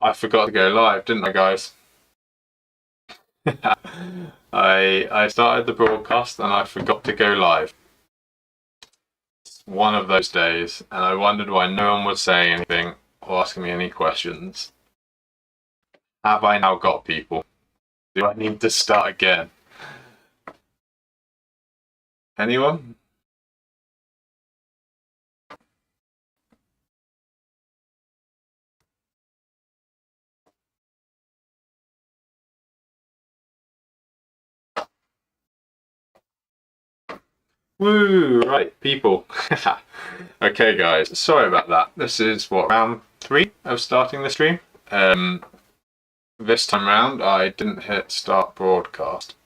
I forgot to go live, didn't I, guys? I started the broadcast and I forgot to go live. It's one of those days, and I wondered why no one was saying anything or asking me any questions. Have I now got people? Do I need to start again? Anyone? Woo! Right, people. Okay, guys. Sorry about that. This is what, round 3 of starting the stream. This time round, I didn't hit start broadcast.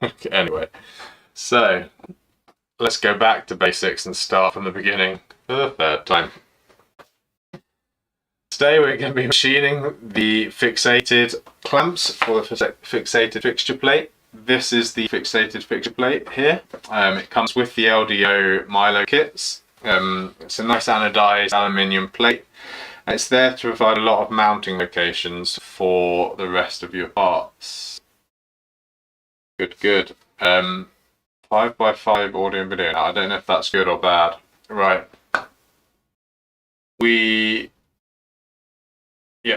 Okay, anyway, so let's go back to basics and start from the beginning for the third time. Today we're going to be machining the fixated clamps for the fixated fixture plate. This is the fixated fixture plate here. It comes with the LDO Milo kits. It's a nice anodized aluminium plate. And it's there to provide a lot of mounting locations for the rest of your parts. Good. 5x5 audio and video. Now, I don't know if that's good or bad. Right.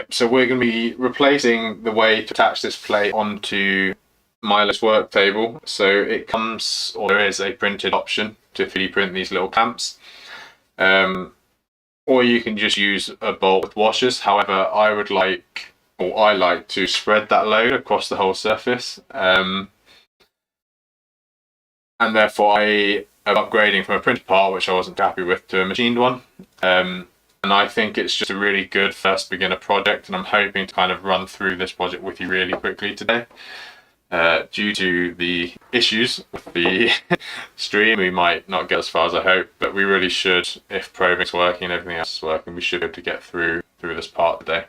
So we're going to be replacing the way to attach this plate onto Milo's work table. So it comes, or there is a printed option to 3D print these little clamps. Or you can just use a bolt with washers. However, I like to spread that load across the whole surface. And therefore I am upgrading from a printed part, which I wasn't happy with, to a machined one. And I think it's just a really good first beginner project, and I'm hoping to kind of run through this project with you really quickly today. Due to the issues with the stream, we might not get as far as I hope, but we really should, if probing's working and everything else is working, we should be able to get through this part today.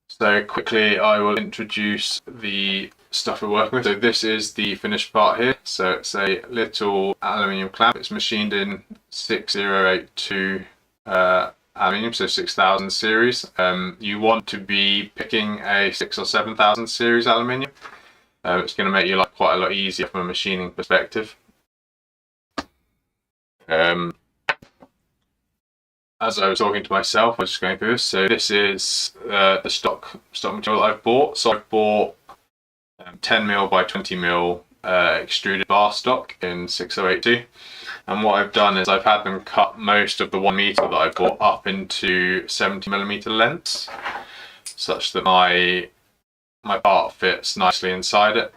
So quickly I will introduce the stuff we're working with. So this is the finished part here. So it's a little aluminium clamp. It's machined in 6082 aluminium, so 6000 series. You want to be picking a 6,000 or 7,000 series aluminium. It's going to make your life quite a lot easier from a machining perspective. As I was talking to myself, I was just going through this. So this is the stock material that I've bought. So I've bought 10mm by 20mm extruded bar stock in 6082. And what I've done is I've had them cut most of the 1 meter that I bought up into 70mm lengths, such that my part fits nicely inside it.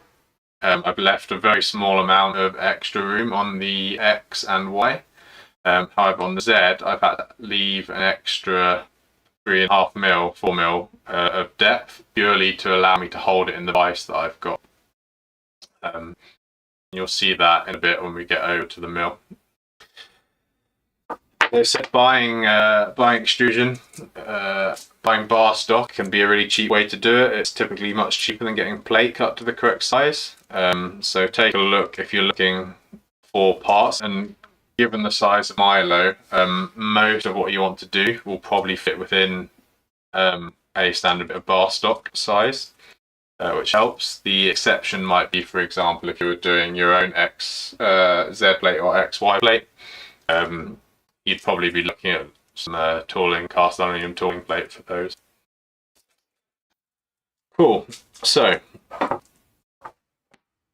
I've left a very small amount of extra room on the X and Y. However, on the Z, I've had to leave an extra 3.5mm, 4mm of depth, purely to allow me to hold it in the vise that I've got. You'll see that in a bit when we get over to the mill. So buying extrusion, buying bar stock can be a really cheap way to do it. It's typically much cheaper than getting plate cut to the correct size. So take a look if you're looking for parts, and given the size of Milo, most of what you want to do will probably fit within a standard bit of bar stock size, which helps. The exception might be, for example, if you were doing your own Z plate or XY plate, you'd probably be looking at some cast aluminium tooling plate for those. Cool. So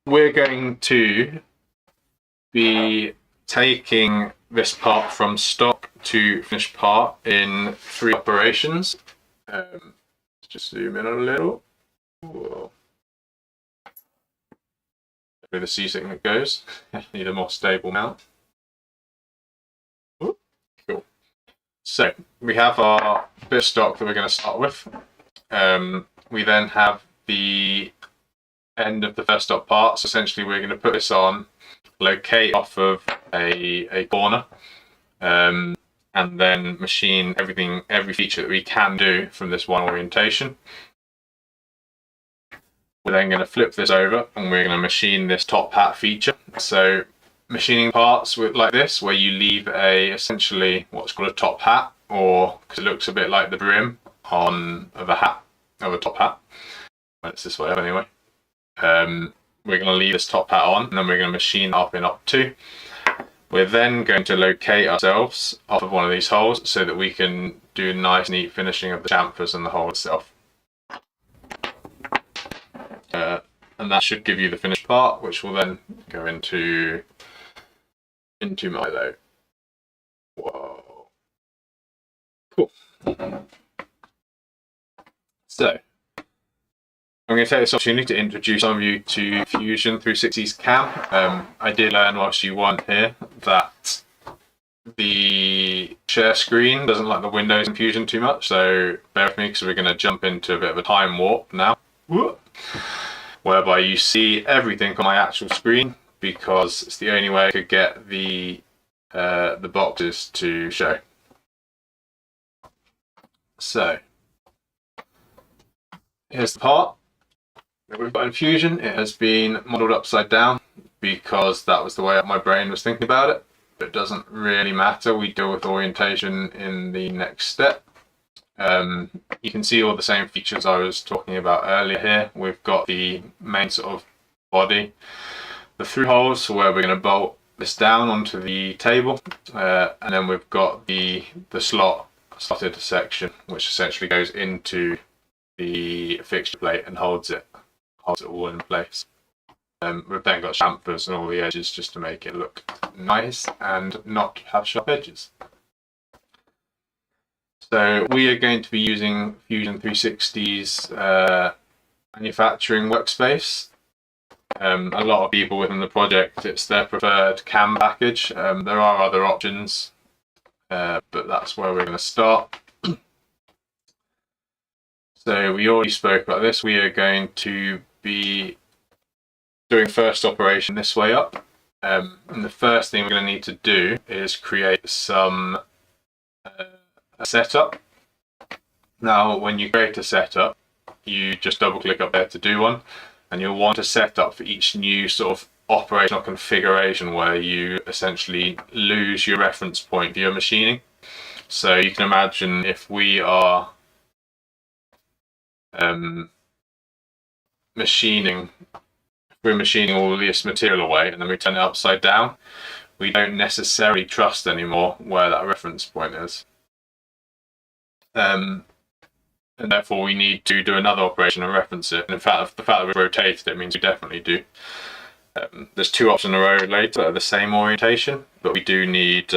we're going to be taking this part from stock to finished part in 3 operations. Let's just zoom in a little. Whoa. Where the C segment goes. Need a more stable mount. Ooh, cool. So we have our bit of stock that we're going to start with. We then have the end of the first stop part. So essentially we're going to put this on, locate off of a corner, and then machine every feature that we can do from this one orientation. We're then going to flip this over and we're going to machine this top hat feature. So machining parts like this, where you leave essentially what's called a top hat, or because it looks a bit like the brim of a hat, of a top hat. Well, it's this way up anyway. We're going to leave this top hat on, and then we're going to machine up in Op 2. We're then going to locate ourselves off of one of these holes so that we can do nice neat finishing of the chamfers and the hole itself. And that should give you the finished part, which will then go into Milo. Whoa. Cool. So, I'm going to take this opportunity to introduce some of you to Fusion 360's cam. I did learn whilst you weren't here that the share screen doesn't like the windows in Fusion too much, so bear with me because we're going to jump into a bit of a time warp now, whereby you see everything on my actual screen because it's the only way I could get the boxes to show. So here's the part that we've got in Fusion. It has been modelled upside down because that was the way my brain was thinking about it, but it doesn't really matter. We deal with orientation in the next step. You can see all the same features I was talking about earlier here. We've got the main sort of body, the through holes where we're going to bolt this down onto the table, and then we've got the slotted section, which essentially goes into the fixture plate and holds it all in place. We've then got chamfers and all the edges just to make it look nice and not have sharp edges. So we are going to be using Fusion 360's manufacturing workspace. A lot of people within the project, it's their preferred CAM package. There are other options, but that's where we're going to start. So we already spoke about this. We are going to be doing first operation this way up. And the first thing we're going to need to do is create some a setup. Now, when you create a setup, you just double click up there to do one, and you'll want a setup for each new sort of operational configuration where you essentially lose your reference point for your machining. So you can imagine if we are machining all this material away and then we turn it upside down, we don't necessarily trust anymore where that reference point is. And therefore we need to do another operation and reference it. And in fact, the fact that we rotated it means we definitely do. There's two options in a row later that are the same orientation, but we do need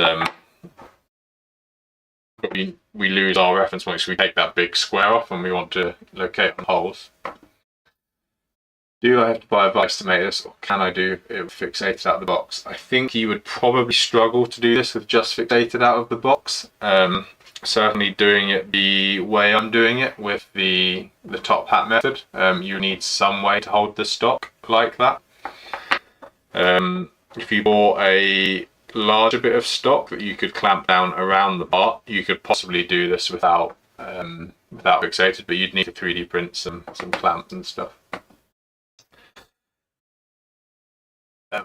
we lose our reference point, so we take that big square off and we want to locate on holes. Do I have to buy a vise to make this, or can I do it fixated out of the box? I think you would probably struggle to do this with just fixated out of the box. Certainly doing it the way I'm doing it with the top hat method, you need some way to hold the stock like that. If you bought a larger bit of stock that you could clamp down around the part, you could possibly do this without fixated, but you'd need to 3D print some clamps and stuff.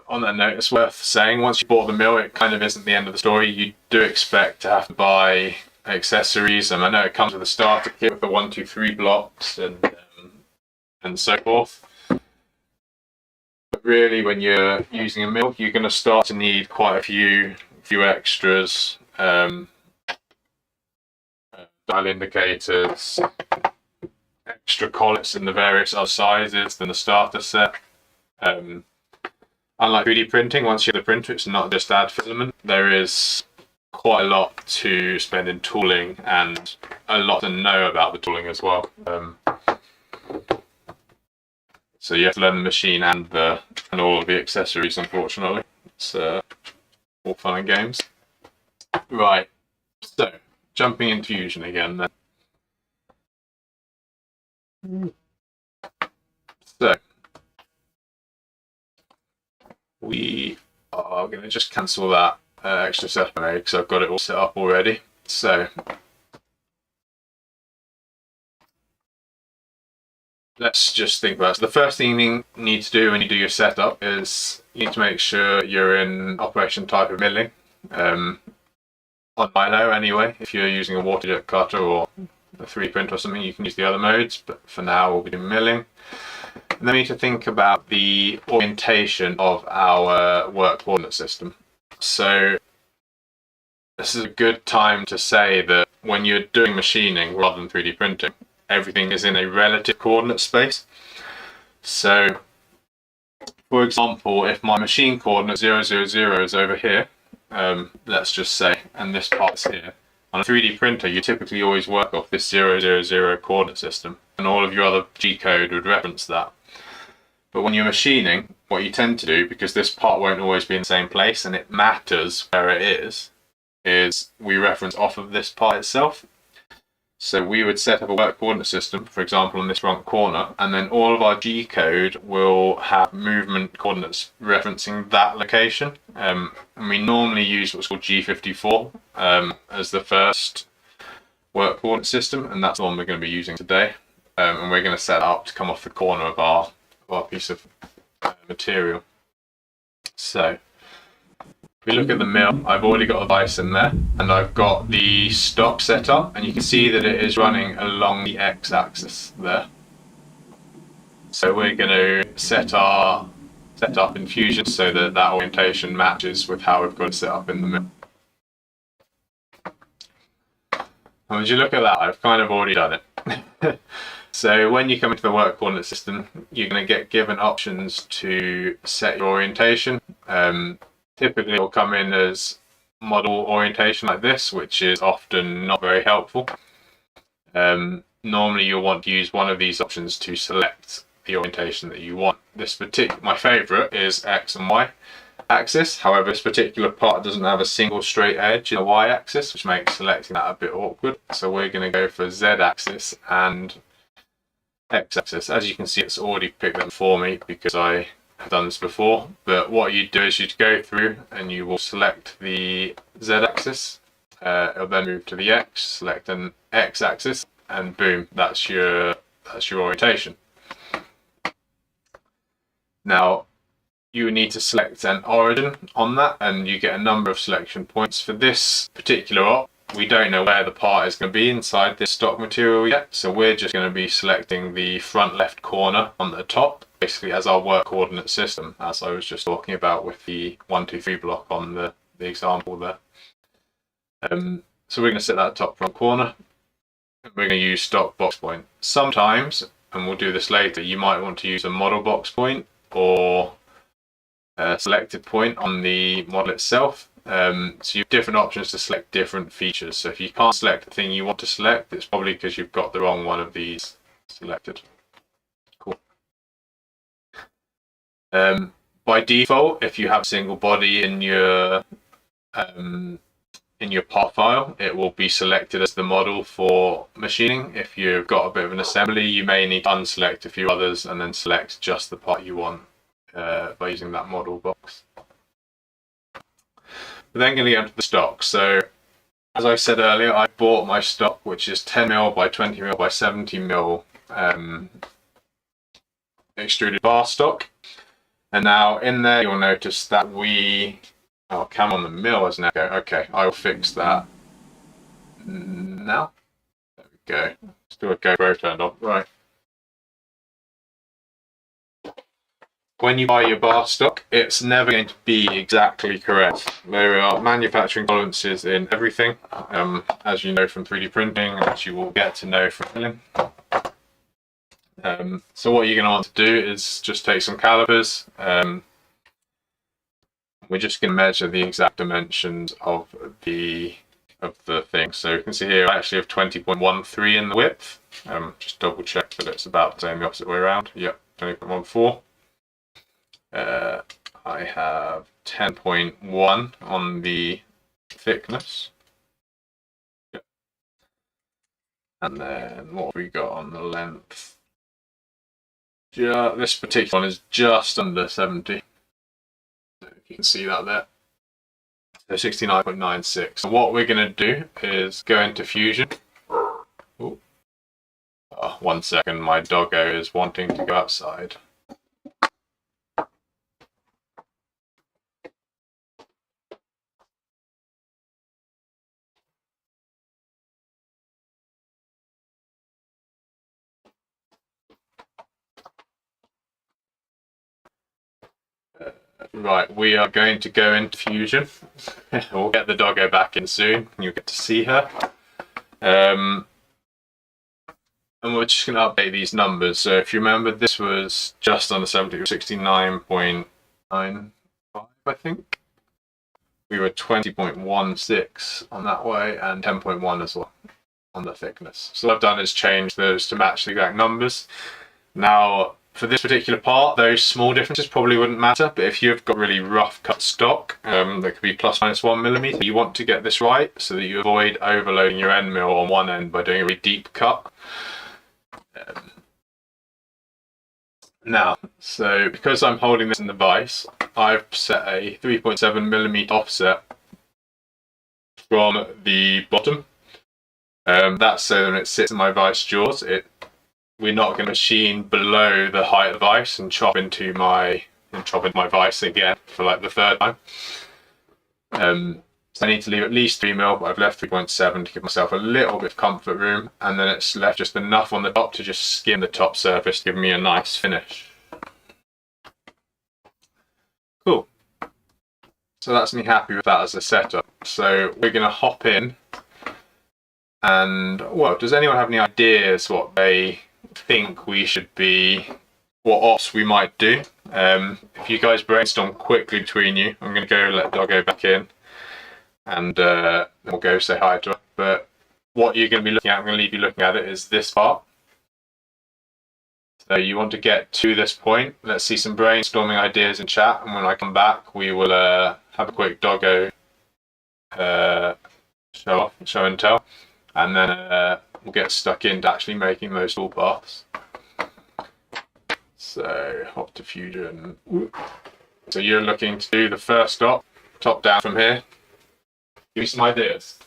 On that note, it's worth saying, once you bought the mill, it kind of isn't the end of the story. You do expect to have to buy accessories, and I know it comes with a starter kit with the 1, 2, 3 blocks and so forth. But really, when you're using a mill, you're going to start to need quite a few extras, dial indicators, extra collets in the various other sizes than the starter set. Unlike 3D printing, once you have the printer, it's not just add filament. There is quite a lot to spend in tooling and a lot to know about the tooling as well. So you have to learn the machine and all of the accessories, unfortunately. It's all fun and games. Right, so jumping into Fusion again then. So we are going to just cancel that extra step I made because I've got it all set up already. So let's just think about it. So the first thing you need to do when you do your setup is you need to make sure you're in operation type of milling. on Milo anyway. If you're using a water jet cutter or a 3D printer or something, you can use the other modes, but for now we'll be doing milling. And then we need to think about the orientation of our work coordinate system. So this is a good time to say that when you're doing machining rather than 3D printing, everything is in a relative coordinate space. So for example, if my machine coordinate 0, 0, 0 is over here, let's just say, and this part's here, on a 3D printer you typically always work off this 0, 0, 0 coordinate system, and all of your other G-code would reference that. But when you're machining, what you tend to do, because this part won't always be in the same place and it matters where it is we reference off of this part itself. So we would set up a work coordinate system, for example, in this front corner, and then all of our G-code will have movement coordinates referencing that location. And we normally use what's called G54 as the first work coordinate system, and that's the one we're going to be using today. And we're going to set it up to come off the corner of our piece of material. So if we look at the mill, I've already got a vise in there, and I've got the stock set up, and you can see that it is running along the x-axis there. So we're going to set up in Fusion so that that orientation matches with how we've got it set up in the mill. And as you look at that, I've kind of already done it. So when you come into the work coordinate system, you're going to get given options to set your orientation. Typically it will come in as model orientation like this, which is often not very helpful. Normally you'll want to use one of these options to select the orientation that you want. My favourite is X and Y axis. However, this particular part doesn't have a single straight edge in the Y axis, which makes selecting that a bit awkward. So we're going to go for Z axis and X axis. As you can see, it's already picked them for me because I have done this before. But what you do is you'd go through and you will select the Z axis. It'll then move to the X, select an X axis, and boom, that's your orientation. Now you need to select an origin on that, and you get a number of selection points. For this particular op, we don't know where the part is going to be inside this stock material yet, so we're just going to be selecting the front left corner on the top, basically as our work coordinate system, as I was just talking about with the 1, 2, 3 block on the example there. So we're going to set that top front corner, and we're going to use stock box point. Sometimes, and we'll do this later, you might want to use a model box point or a selected point on the model itself. So you have different options to select different features. So if you can't select the thing you want to select, it's probably because you've got the wrong one of these selected. Cool. By default, if you have a single body in your part file, it will be selected as the model for machining. If you've got a bit of an assembly, you may need to unselect a few others and then select just the part you want by using that model box. We're then going to get into the stock. So as I said earlier, I bought my stock, which is 10mm by 20mm by 70mm extruded bar stock. And now in there you'll notice that come on, the mill is now go. Okay, I will fix that now. There we go. Still a GoPro turned on. Right. When you buy your bar stock, it's never going to be exactly correct. There are manufacturing tolerances in everything, as you know from 3D printing, as you will get to know from milling. So what you're going to want to do is just take some calipers. We're just going to measure the exact dimensions of the thing. So you can see here I actually have 20.13 in the width. Just double check that it's about the same the opposite way around. Yep, 20.14. I have 10.1 on the thickness. Yep. And then what have we got on the length? This particular one is just under 70. So you can see that there. So 69.96. So what we're going to do is go into Fusion. Ooh. Oh, 1 second, my doggo is wanting to go outside. Right, we are going to go into Fusion. We'll get the doggo back in soon. You'll get to see her. And we're just going to update these numbers. So if you remember, this was just under 70, 69.95, I think. We were 20.16 on that way and 10.1 as well on the thickness. So what I've done is change those to match the exact numbers. Now, for this particular part, those small differences probably wouldn't matter, but if you've got really rough cut stock, that could be plus minus 1 millimeter, you want to get this right so that you avoid overloading your end mill on one end by doing a really deep cut. Now, so because I'm holding this in the vise, I've set a 3.7 millimeter offset from the bottom. That's so when it sits in my vise jaws, we're not going to machine below the height of the vise and chop into my vise again for like the third time. So I need to leave at least 3 mil, but I've left 3.7 to give myself a little bit of comfort room, and then it's left just enough on the top to just skim the top surface, giving me a nice finish. Cool. So that's me happy with that as a setup. So we're going to hop in, and well, does anyone have any ideas what they think we should be, what ops we might do? If you guys brainstorm quickly between you, I'm going to go let Doggo back in, and then we'll go say hi to her. But what you're going to be looking at, I'm going to leave you looking at it, is this part. So you want to get to this point. Let's see some brainstorming ideas in chat, and when I come back, we will have a quick Doggo show and tell, and then we'll get stuck into actually making those toolpaths. So hop to Fusion. So you're looking to do the first stop, top down from here. Give me some ideas.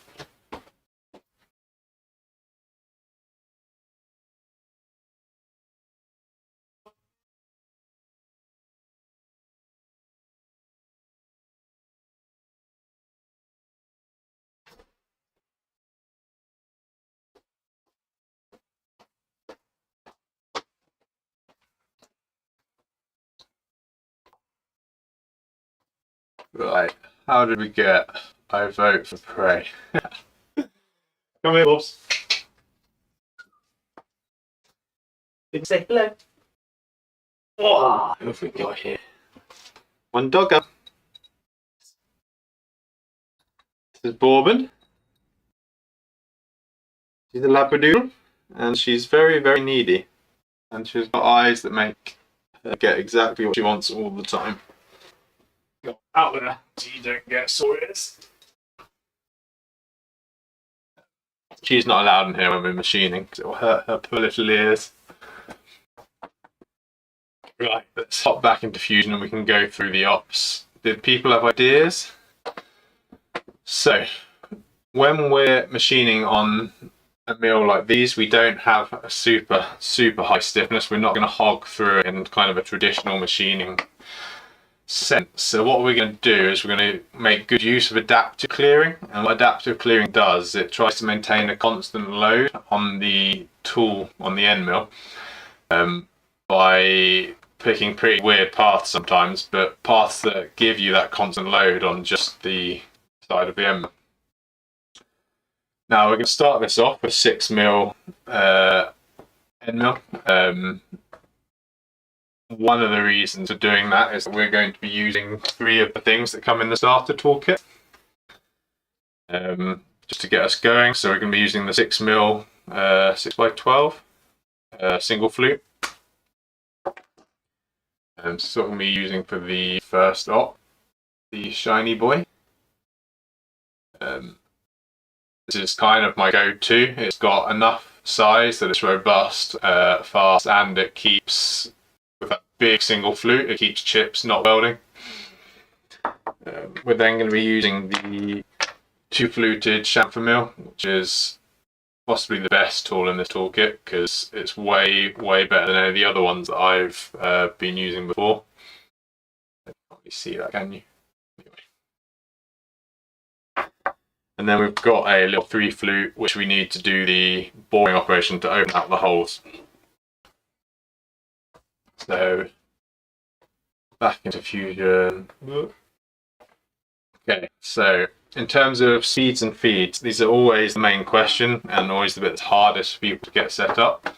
Right, how did we get? I vote for Prey. Come here, Bobs. You can say hello. Oh, who have we got here? One doggo. This is Bourbon. She's a Labradoodle, and she's very, very needy. And she's got eyes that make her get exactly what she wants all the time. Go out there so you don't get sore ears. She's not allowed in here when we're machining because it will hurt her poor little ears. Right, let's hop back into Fusion and we can go through the ops. Did people have ideas? So, when we're machining on a mill like these, we don't have a super high stiffness. We're not going to hog through it in kind of a traditional machining sense. So what we're going to do is we're going to make good use of adaptive clearing, and what adaptive clearing does, it tries to maintain a constant load on the tool on the end mill by picking pretty weird paths sometimes, but paths that give you that constant load on just the side of the end mill. Now we're going to start this off with 6 mil end mill. One of the reasons for doing that is that we're going to be using 3 of the things that come in the starter toolkit just to get us going. So we're going to be using the 6 mil 6x12 single flute. So what we'll be using for the first op, the shiny boy. This is kind of my go-to. It's got enough size that it's robust, fast, and it keeps, with that big single flute, it keeps chips not welding. We're then going to be using the 2-fluted chamfer mill, which is possibly the best tool in this toolkit because it's way better than any of the other ones that I've been using before. You can't really see that, can you? Anyway. And then we've got a little 3-flute which we need to do the boring operation to open up the holes. So back into Fusion. Okay, so in terms of speeds and feeds, these are always the main question and always the bit that's hardest for people to get set up.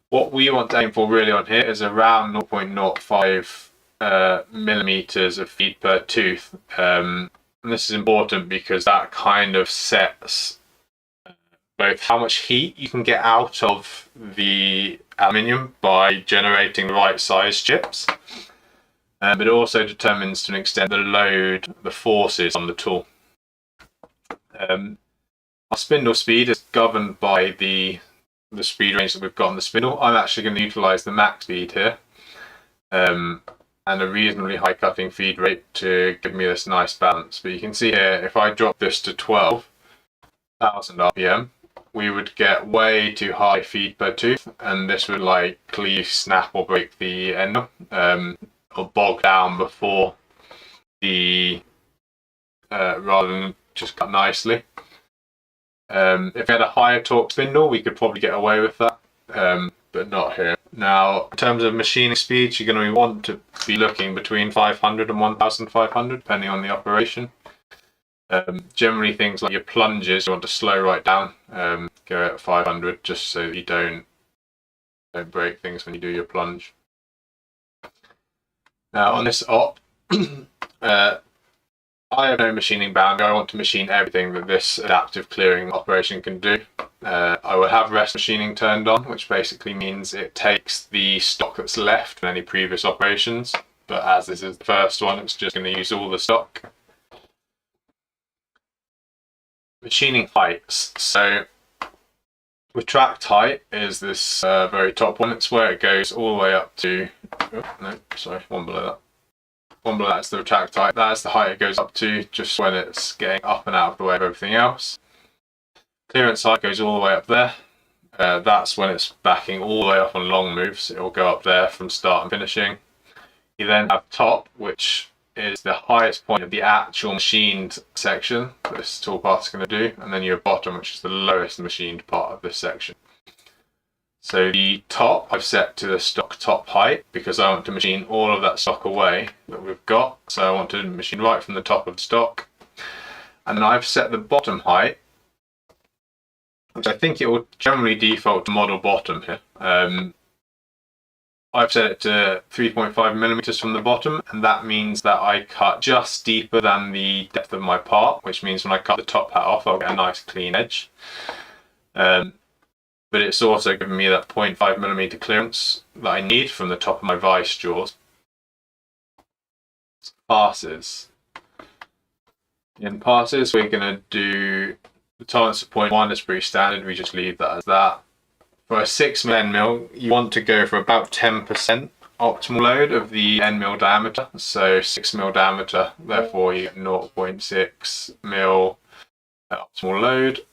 What we want to aim for really on here is around 0.05 millimeters of feed per tooth. And this is important because that kind of sets both how much heat you can get out of the aluminium by generating the right size chips, but it also determines to an extent the load, the forces on the tool. Our spindle speed is governed by the speed range that we've got on the spindle. I'm actually going to utilize the max speed here, and a reasonably high cutting feed rate to give me this nice balance. But you can see here, if I drop this to 12,000 RPM, we would get way too high feed per tooth, and this would likely snap or break the end or bog down before the rather than just cut nicely. If we had a higher torque spindle, we could probably get away with that, but not here. Now, in terms of machining speeds, you're going to want to be looking between 500 and 1500, depending on the operation. Generally, things like your plunges, you want to slow right down, go at 500, just so that you don't break things when you do your plunge. Now, on this op, I have no machining boundary. I want to machine everything that this adaptive clearing operation can do. I will have rest machining turned on, which basically means it takes the stock that's left from any previous operations, but as this is the first one, it's just going to use all the stock. Machining heights. So retract height is this very top one. It's where it goes all the way up to, one below that. One below that's the retract height. That's the height it goes up to just when it's getting up and out of the way of everything else. Clearance height goes all the way up there. That's when it's backing all the way up on long moves. It will go up there from start and finishing. You then have top, which is the highest point of the actual machined section that this toolpath is going to do, and then your bottom, which is the lowest machined part of this section. So the top I've set to the stock top height because I want to machine all of that stock away that we've got. So I want to machine right from the top of the stock. And then I've set the bottom height, which I think it will generally default to model bottom here. I've set it to 3.5 millimeters from the bottom, and that means that I cut just deeper than the depth of my part, which means when I cut the top hat off, I'll get a nice clean edge. But it's also giving me that 0.5 millimeter clearance that I need from the top of my vice jaws. Passes. In passes, we're going to do the tolerance of 0.1 is pretty standard. We just leave that as that. For a 6mm end mill, you want to go for about 10% optimal load of the end mill diameter. So 6mm diameter, therefore you get 0.6mm optimal load.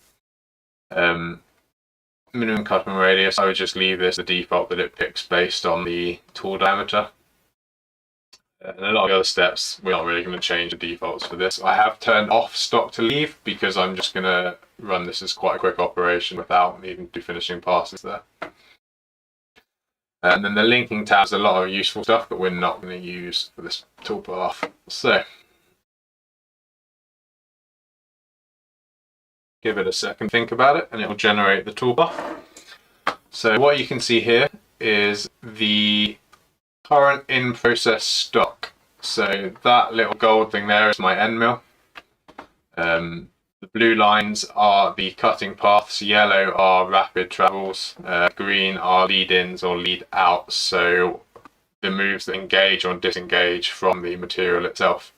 Minimum cutting radius, I would just leave this the default that it picks based on the tool diameter. And a lot of the other steps, we're not really going to change the defaults for this. I have turned off stock to leave because I'm just going to run this as quite a quick operation without needing to do finishing passes there. And then the linking tab is a lot of useful stuff, but we're not going to use for this toolpath. So give it a second, think about it, and it will generate the toolpath. So what you can see here is the current in process stock. So that little gold thing there is my end mill. The blue lines are the cutting paths, yellow are rapid travels, green are lead-ins or lead-outs, so the moves that engage or disengage from the material itself.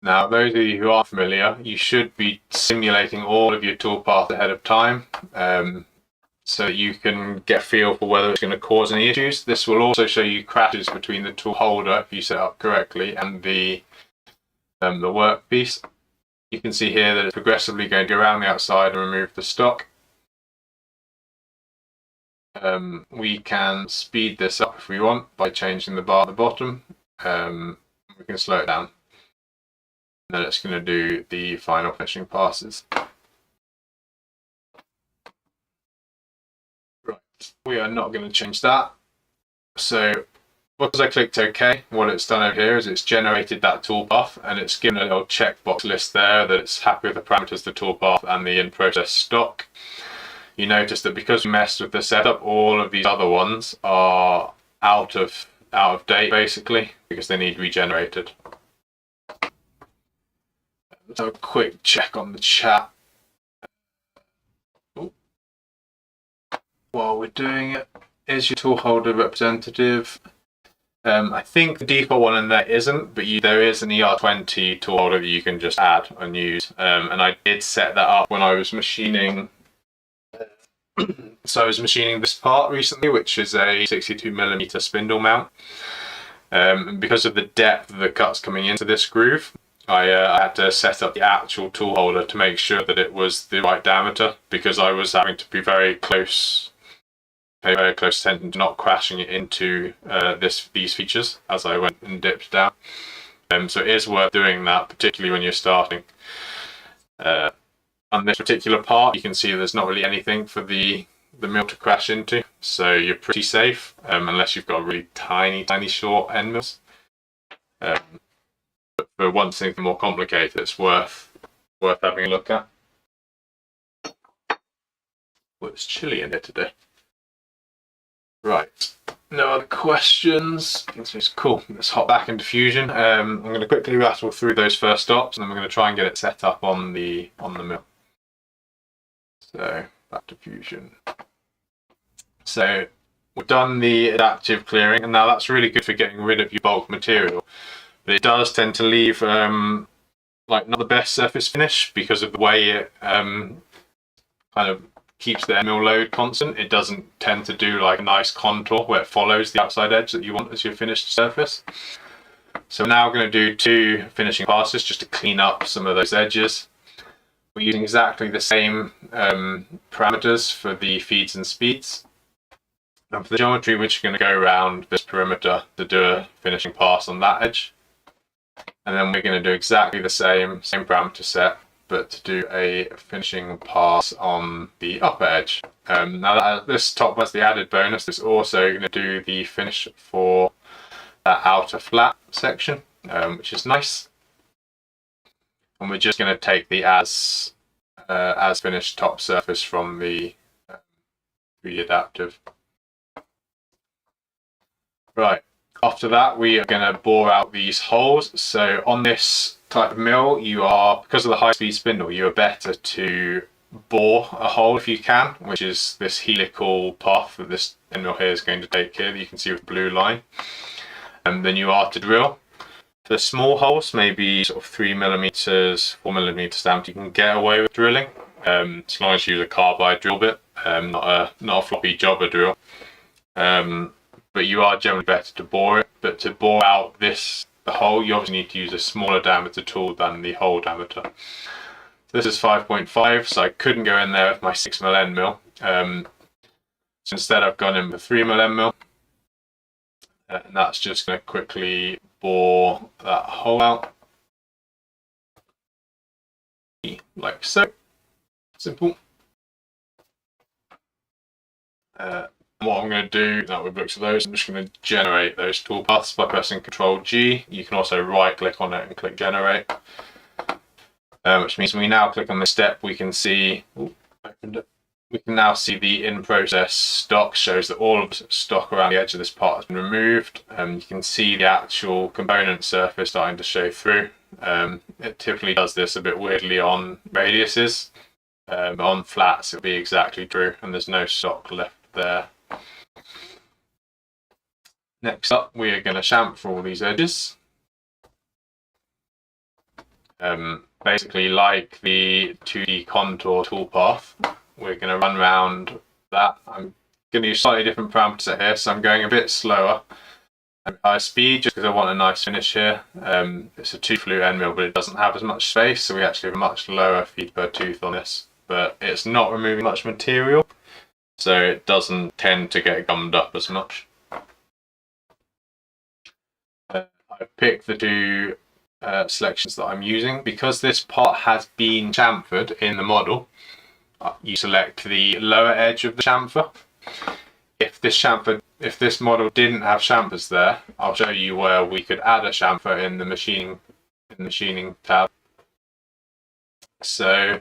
Now, those of you who are familiar, you should be simulating all of your toolpaths ahead of time, so that you can get a feel for whether it's going to cause any issues. This will also show you crashes between the tool holder, if you set up correctly, and the workpiece. You can see here that it's progressively going to go around the outside and remove the stock. We can speed this up if we want by changing the bar at the bottom. We can slow it down. And then it's going to do the final finishing passes. Right, we are not going to change that. So Because I clicked OK, what it's done over here is it's generated that toolpath, and it's given a little checkbox list there that it's happy with the parameters, the toolpath, and the in-process stock. You notice that because we messed with the setup, all of these other ones are out of date basically, because they need regenerated. Let's have a quick check on the chat. Ooh. While we're doing it, is your tool holder representative? I think the default one in there isn't, but there is an ER20 tool holder that you can just add and use. And I did set that up when I was machining. So I was machining this part recently, which is a 62mm spindle mount. And because of the depth of the cuts coming into this groove, I had to set up the actual tool holder to make sure that it was the right diameter, because I was having to be very close. Pay very close attention to not crashing it into these features as I went and dipped down. So it is worth doing that, particularly when you're starting. On this particular part, you can see there's not really anything for the mill to crash into, so you're pretty safe, unless you've got really tiny short end mills. But for one thing more complicated, it's worth having a look at. Well, it's chilly in here today. Right, no other questions. It's cool. Let's hop back into Fusion. I'm going to quickly rattle through those first stops, and then we're going to try and get it set up on the mill. So back to Fusion. So we've done the adaptive clearing, and now that's really good for getting rid of your bulk material. But it does tend to leave like not the best surface finish because of the way it kind of keeps the mill load constant. It doesn't tend to do like a nice contour where it follows the outside edge that you want as your finished surface. So we're now going to do 2 finishing passes just to clean up some of those edges. We're using exactly the same parameters for the feeds and speeds. And for the geometry, we're just going to go around this perimeter to do a finishing pass on that edge. And then we're going to do exactly the same parameter set, but to do a finishing pass on the upper edge. Now that this top was the added bonus, it's also going to do the finish for that outer flat section, which is nice. And we're just going to take the as finished top surface from the 3D adaptive. Right. After that, we are going to bore out these holes. So on this type of mill, because of the high-speed spindle, you are better to bore a hole if you can, which is this helical path that this end mill here is going to take here, that you can see with the blue line, than you are to drill. For the small holes, maybe sort of 3mm, 4mm diameter, you can get away with drilling, as long as you use a carbide drill bit, not a floppy jobber drill. But you are generally better to bore it. But to bore out the hole, you obviously need to use a smaller diameter tool than the hole diameter. This is 5.5, so I couldn't go in there with my 6mm end mill. So instead I've gone in with a 3mm end mill. And that's just going to quickly bore that hole out. Like so. Simple. What I'm going to do, now we've looked at those, I'm just going to generate those toolpaths by pressing Ctrl G. You can also right click on it and click generate. Which means when we now click on the step, we can see, we can now see the in-process stock shows that all of the stock around the edge of this part has been removed. You can see the actual component surface starting to show through. It typically does this a bit weirdly on radiuses. On flats, it'll be exactly true, and there's no stock left there. Next up, we are going to chamfer all these edges. Basically, like the 2D contour toolpath, we're going to run around that. I'm going to use slightly different parameters here, so I'm going a bit slower. High speed, just because I want a nice finish here. It's a 2-flute end mill, but it doesn't have as much space, so we actually have a much lower feed per tooth on this. But it's not removing much material, so it doesn't tend to get gummed up as much. I picked the 2 selections that I'm using. Because this part has been chamfered in the model, you select the lower edge of the chamfer. If this chamfer if this model didn't have chamfers there, I'll show you where we could add a chamfer in the machining tab. So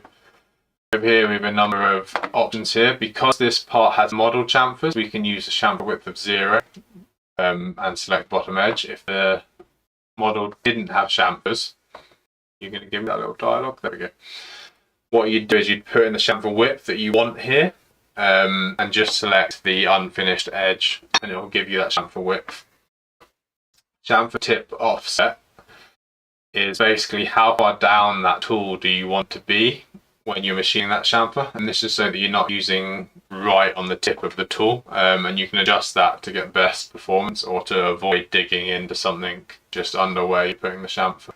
over here we have a number of options here. Because this part has model chamfers, we can use a chamfer width of 0 and select bottom edge. If the model didn't have chamfers, you're going to give me that little dialogue. There we go. What you'd do is you'd put in the chamfer width that you want here and just select the unfinished edge and it will give you that chamfer width. Chamfer tip offset is basically how far down that tool do you want to be when you're machining that chamfer, and this is so that you're not using right on the tip of the tool, and you can adjust that to get best performance or to avoid digging into something just under where you're putting the chamfer.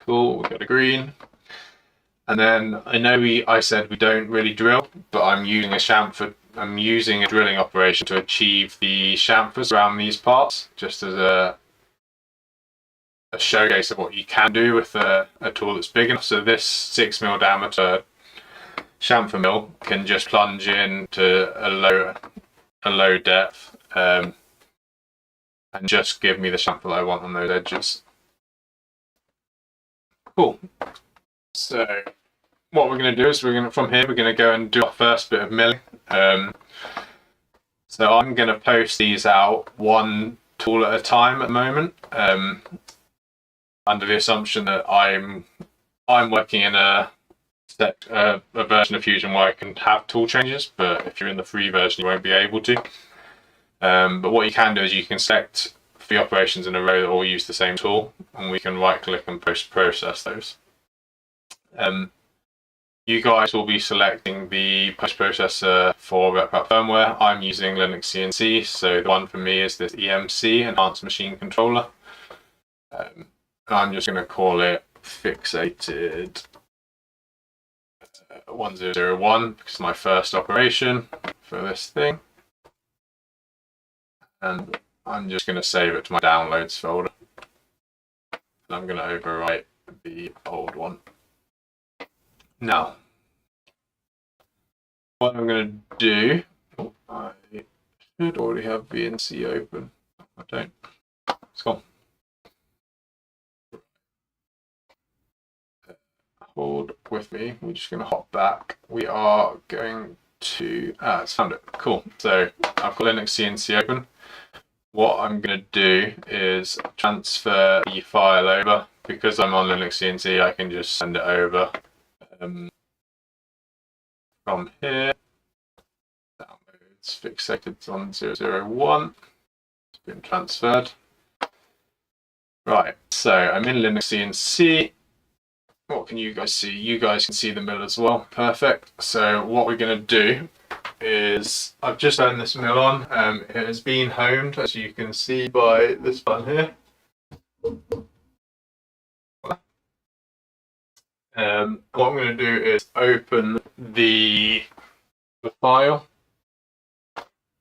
Cool, we've got a green. And then I said we don't really drill, but I'm using a drilling operation to achieve the chamfers around these parts, just as a showcase of what you can do with a tool that's big enough. So this 6mm diameter chamfer mill can just plunge into a low depth and just give me the chamfer that I want on those edges. Cool. So what we're going to do is from here we're going to go and do our first bit of milling. So I'm going to post these out one tool at a time at the moment, under the assumption that I'm working in a version of Fusion where I can have tool changes, but if you're in the free version you won't be able to. But what you can do is you can select 3 operations in a row that all use the same tool, and we can right click and post-process those. You guys will be selecting the post-processor for Workholding firmware. I'm using Linux CNC, so the one for me is this EMC, Enhanced Machine Controller. I'm just going to call it Fixated 1001 because it's my first operation for this thing. And I'm just going to save it to my downloads folder. And I'm going to overwrite the old one. Now, what I'm going to do, I should already have VNC open. I don't. It's gone. Hold with me. We're just going to hop back. We are going to. It's found it. Cool. So I've got Linux CNC open. What I'm going to do is transfer the file over. Because I'm on Linux CNC, I can just send it over from here. Downloads Fixated on 001. It's been transferred. Right, so I'm in Linux CNC. What can you guys see? You guys can see the mill as well. Perfect. So what we're going to do is, I've just turned this mill on. It has been homed, as you can see by this button here. What I'm going to do is open the file.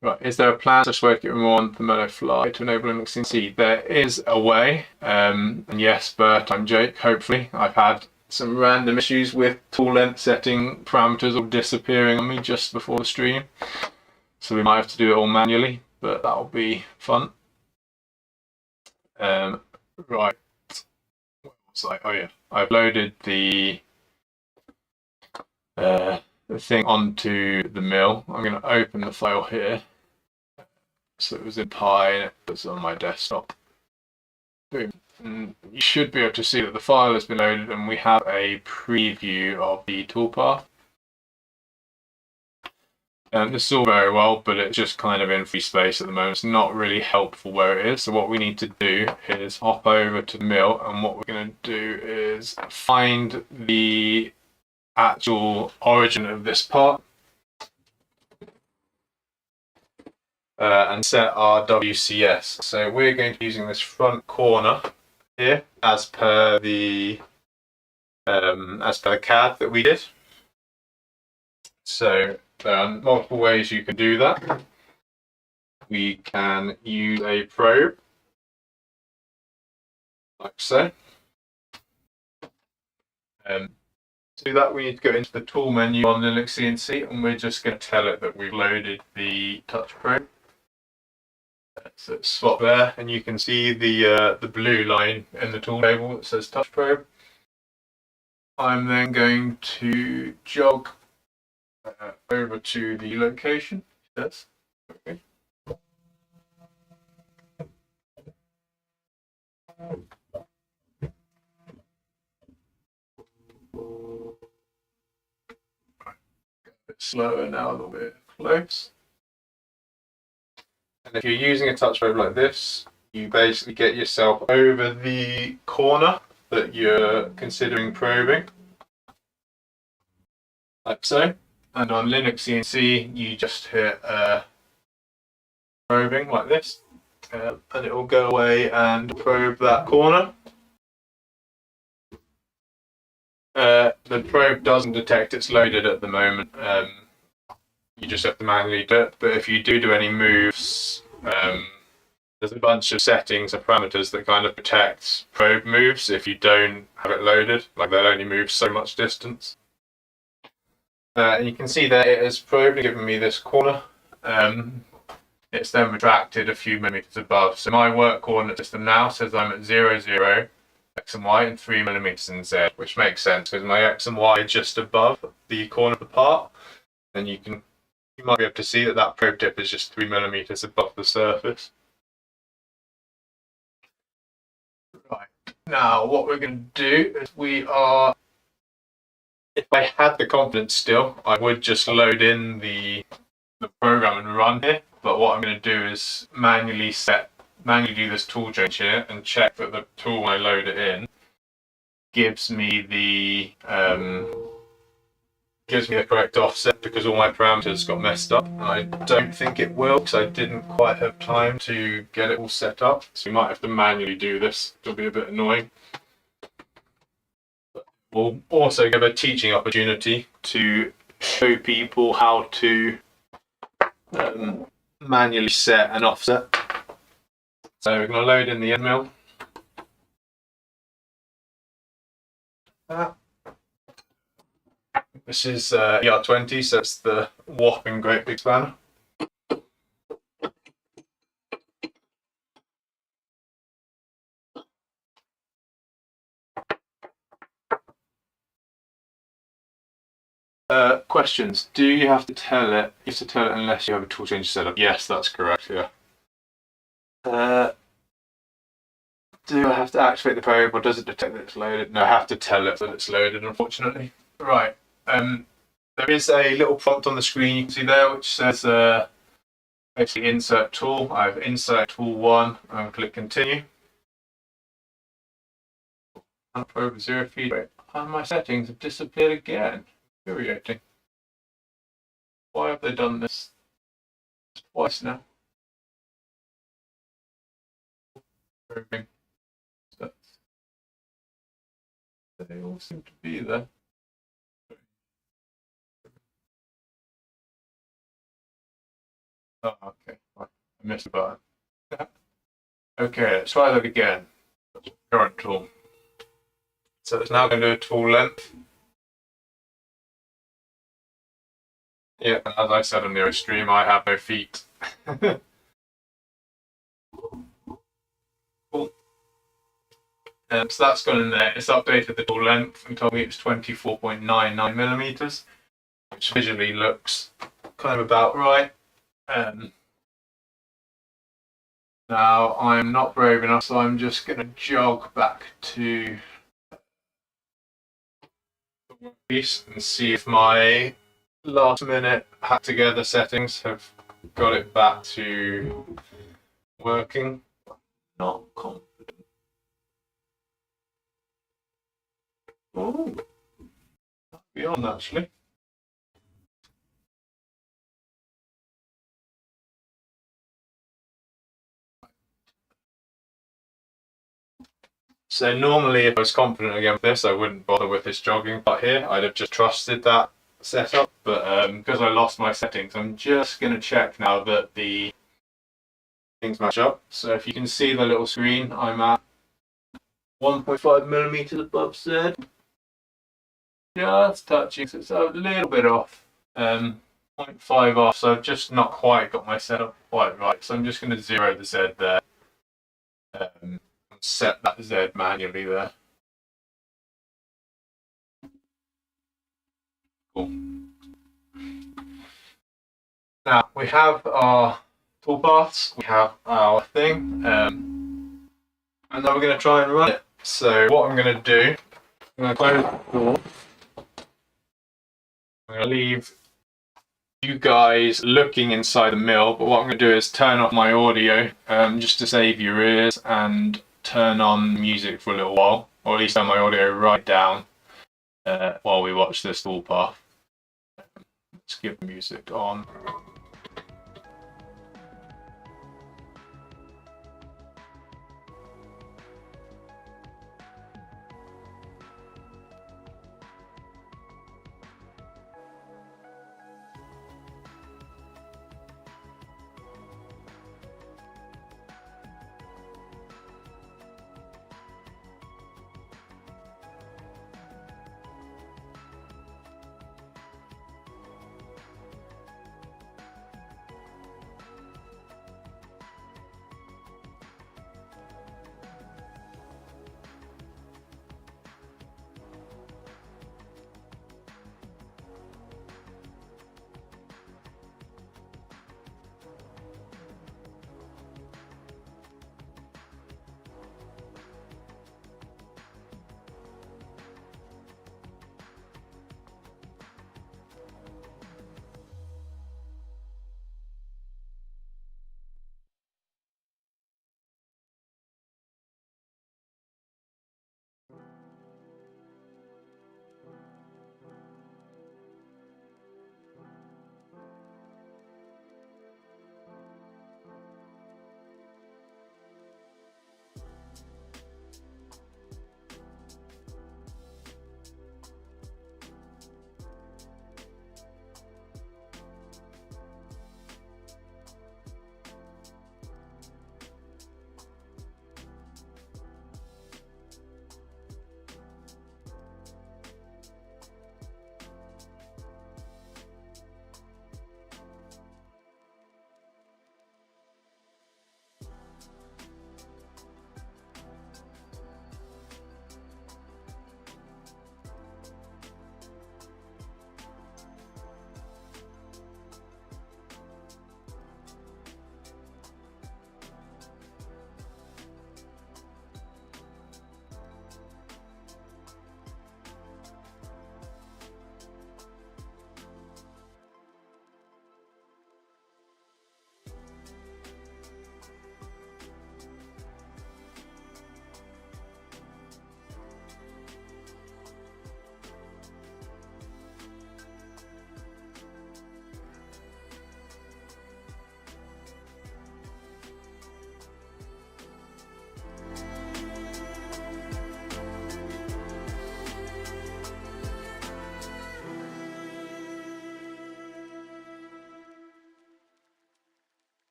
Right, is there a plan to work it on the Milo Fly to enable Linux CNC? There is a way, and yes, Bert, I'm Jake, hopefully. I've had some random issues with tool length setting parameters all disappearing on me just before the stream. So we might have to do it all manually, but that'll be fun. Right, what was I? Oh yeah, I've loaded the thing onto the mill. I'm going to open the file here. So it was in Pi and it's on my desktop. Boom. And you should be able to see that the file has been loaded and we have a preview of the toolpath. This is all very well, but it's just kind of in free space at the moment. It's not really helpful where it is. So what we need to do is hop over to the mill, and what we're going to do is find the actual origin of this part and set our WCS. So we're going to be using this front corner here as per the CAD that we did. So there are multiple ways you can do that. We can use a probe like so. To do that, we need to go into the tool menu on Linux CNC, and we're just going to tell it that we've loaded the touch probe. So it's swap there, and you can see the blue line in the tool table that says touch probe. I'm then going to jog over to the location. Yes. Okay. A bit slower now, a little bit close. And if you're using a touch probe like this, you basically get yourself over the corner that you're considering probing, like so. And on Linux CNC, you just hit probing like this, and it will go away and probe that corner. The probe doesn't detect it's loaded at the moment. You just have to manually do it. But if you do any moves, there's a bunch of settings and parameters that kind of protect probe moves if you don't have it loaded. Like they'll only move so much distance. And you can see that it has probed and given me this corner. It's then retracted a few millimeters above. So my work coordinate system now says I'm at 0, 0, X and Y, and 3 millimeters in Z, which makes sense because my X and Y are just above the corner of the part. And you might be able to see that that probe tip is just 3 millimeters above the surface. Right, now what we're going to do is if I had the confidence still, I would just load in the program and run here. But what I'm going to do is manually do this tool change here and check that the tool when I load it in gives me the correct offset, because all my parameters got messed up. And I don't think it will, because I didn't quite have time to get it all set up. So you might have to manually do this. It'll be a bit annoying. But we'll also give a teaching opportunity to show people how to manually set an offset. So we're going to load in the end mill. This is ER20, so it's the whopping great big spanner. Questions. Do you have to tell it? You have to tell it unless you have a tool change set up. Yes, that's correct, yeah. Do I have to activate the probe, or does it detect that it's loaded? No, I have to tell it that it's loaded, unfortunately. Right. There is a little prompt on the screen you can see there which says basically insert tool. I have insert tool 1 and click continue. Probe 0 feedback. And my settings have disappeared again. Infuriating. Why have they done this twice now? Probing. They all seem to be there. Oh, okay. I missed a button. Okay, let's try that again. Current tool. So it's now going to do a tool length. Yeah, and as I said on the stream, I have no feet. Cool. So that's gone in there. It's updated the tool length and told me it's 24.99 millimeters, which visually looks kind of about right. Now I'm not brave enough, so I'm just going to jog back to the workpiece and see if my last minute hack together settings have got it back to working. Not confident. Oh, beyond actually. So normally if I was confident again with this, I wouldn't bother with this jogging part here. I'd have just trusted that setup, but because I lost my settings, I'm just going to check now that the things match up. So if you can see the little screen, I'm at 1.5 millimeters above Z. just touching, so it's a little bit off. 0.5 off, so I've just not quite got my setup quite right. So I'm just going to zero the Z there. And set that Z manually there. Cool. Now we have our toolpaths, we have our thing, and then we're going to try and run it. So what I'm going to do, I'm going to close the door. I'm going to leave you guys looking inside the mill, but what I'm going to do is turn off my audio just to save your ears and turn on music for a little while, or at least turn my audio right down while we watch this toolpath. Let's give the music on.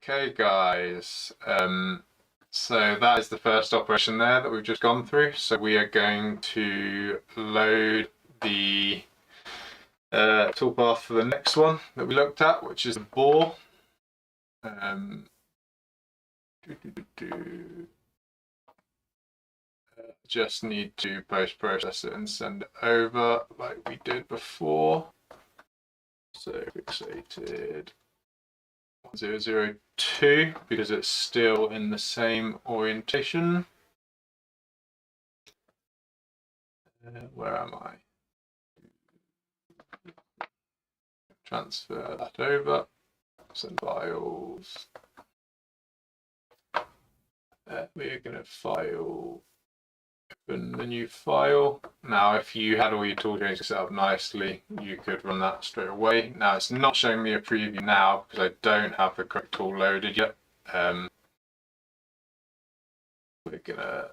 Okay guys, so that is the first operation there that we've just gone through. So we are going to load the toolpath for the next one that we looked at, which is the bore. Just need to post-process it and send it over like we did before. So fixated 002 because it's still in the same orientation. Where am I? Transfer that over. Send files. We're going to file. Open the new file. Now, if you had all your tool changes set up nicely, you could run that straight away. Now, it's not showing me a preview now because I don't have the correct tool loaded yet. We're gonna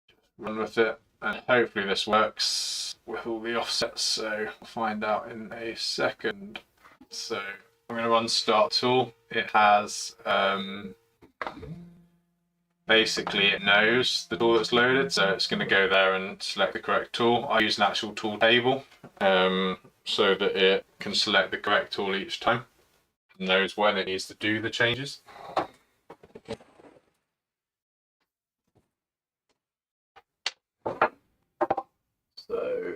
just run with it, and hopefully this works with all the offsets. So we'll find out in a second. So I'm going to run start tool. It has basically it knows the tool that's loaded, so it's going to go there and select the correct tool. I use an actual tool table so that it can select the correct tool each time and knows when it needs to do the changes. So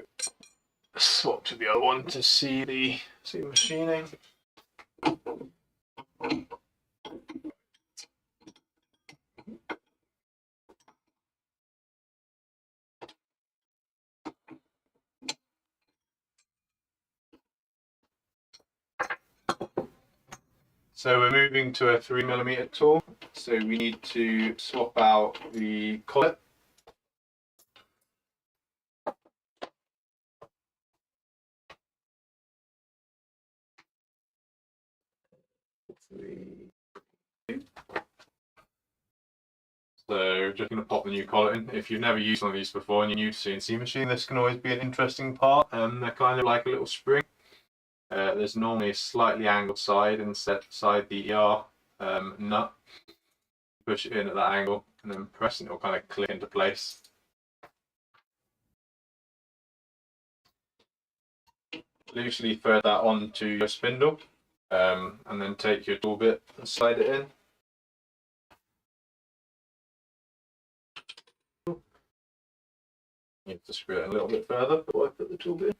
swap to the other one to see the machining. So we're moving to a 3mm tool, so we need to swap out the collet. So just going to pop the new collet in. If you've never used one of these before and you're new to CNC machine, this can always be an interesting part. They're kind of like a little spring. There's normally a slightly angled side inside the ER nut. Push it in at that angle and then press and it'll kind of click into place. Loosely thread that onto your spindle and then take your tool bit and slide it in. You have to screw it a little bit further before I put the tool bit in.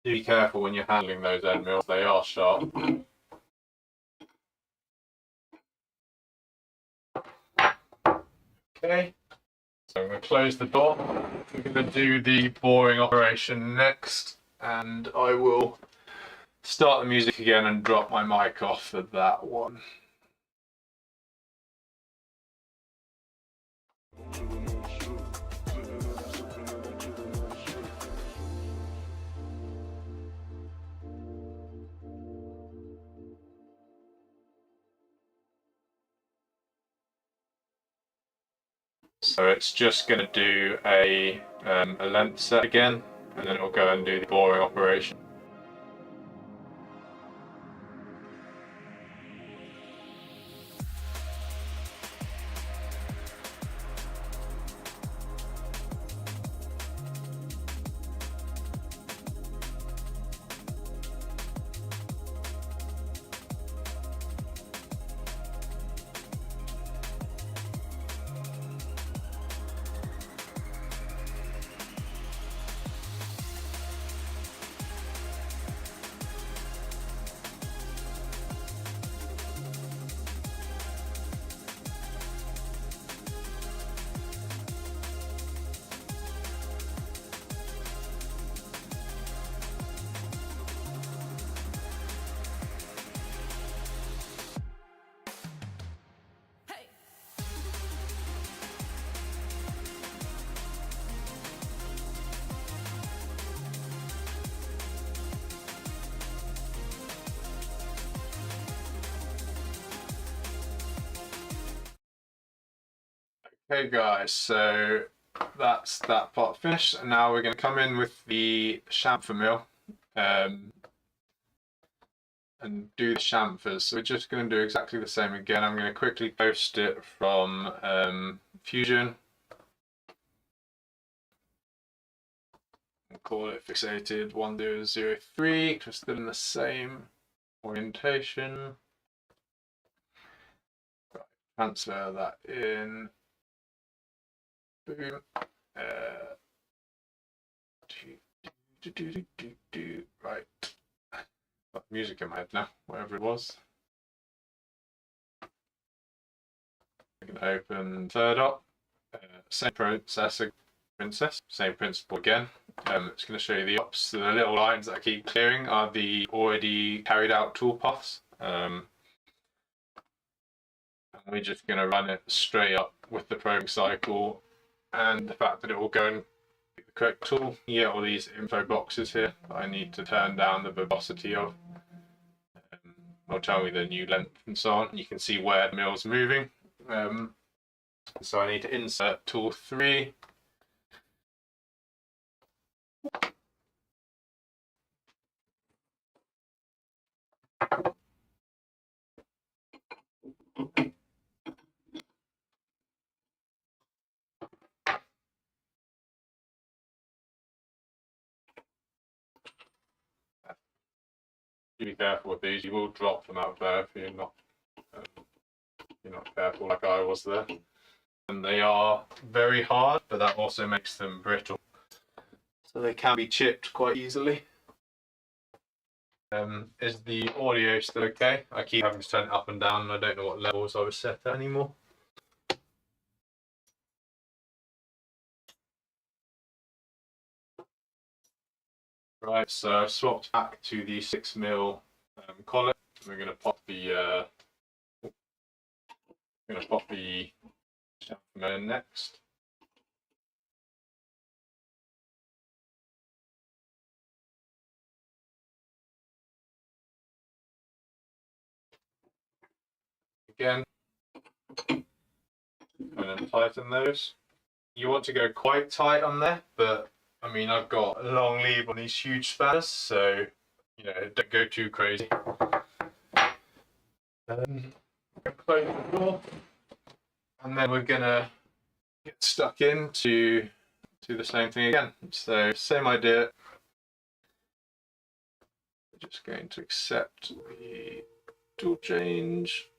Be careful when you're handling those end mills, they are sharp. Okay, so I'm going to close the door. We're going to do the boring operation next, and I will start the music again and drop my mic off for that one. So it's just going to do a length set again, and then it will go and do the boring operation. Okay guys, so that's that part finished, and now we're going to come in with the chamfer mill and do the chamfers. So we're just going to do exactly the same again. I'm going to quickly post it from Fusion and call it Fixated 1003 because we're still in the same orientation. Right, transfer that in. Boom. Right. Got music in my head now, whatever it was. I'm going to open third up. Same processor, same principle again. It's going to show you the ops. The little lines that I keep clearing are the already carried out toolpaths. And we're just going to run it straight up with the probing cycle and the fact that it will go and pick the correct tool. You get all these info boxes here that I need to turn down the verbosity of. It'll tell me the new length and so on. You can see where the mill's moving. So I need to insert tool 3. Be careful with these, you will drop them out there if you're not careful like I was there. And they are very hard, but that also makes them brittle. So they can be chipped quite easily. Is the audio still okay? I keep having to turn it up and down and I don't know what levels I was set at anymore. Right, so I've swapped back to the 6mm collet. We're going to pop the chamfer in next. Again, and then tighten those. You want to go quite tight on there, but I mean I've got a long lead on these huge spanners, so don't go too crazy. Close the door, and then we're gonna get stuck in to do the same thing again. So same idea. We're just going to accept the tool change.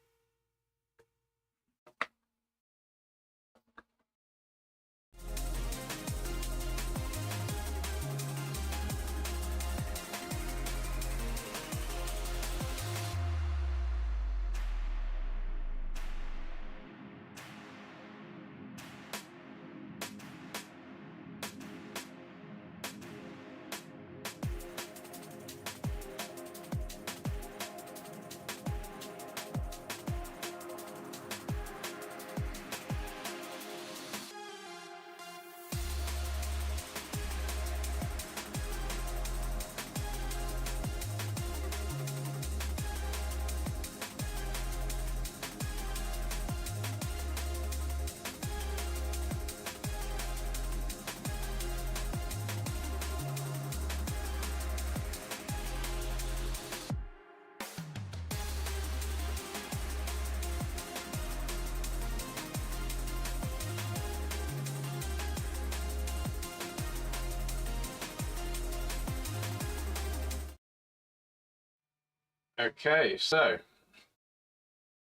Okay, so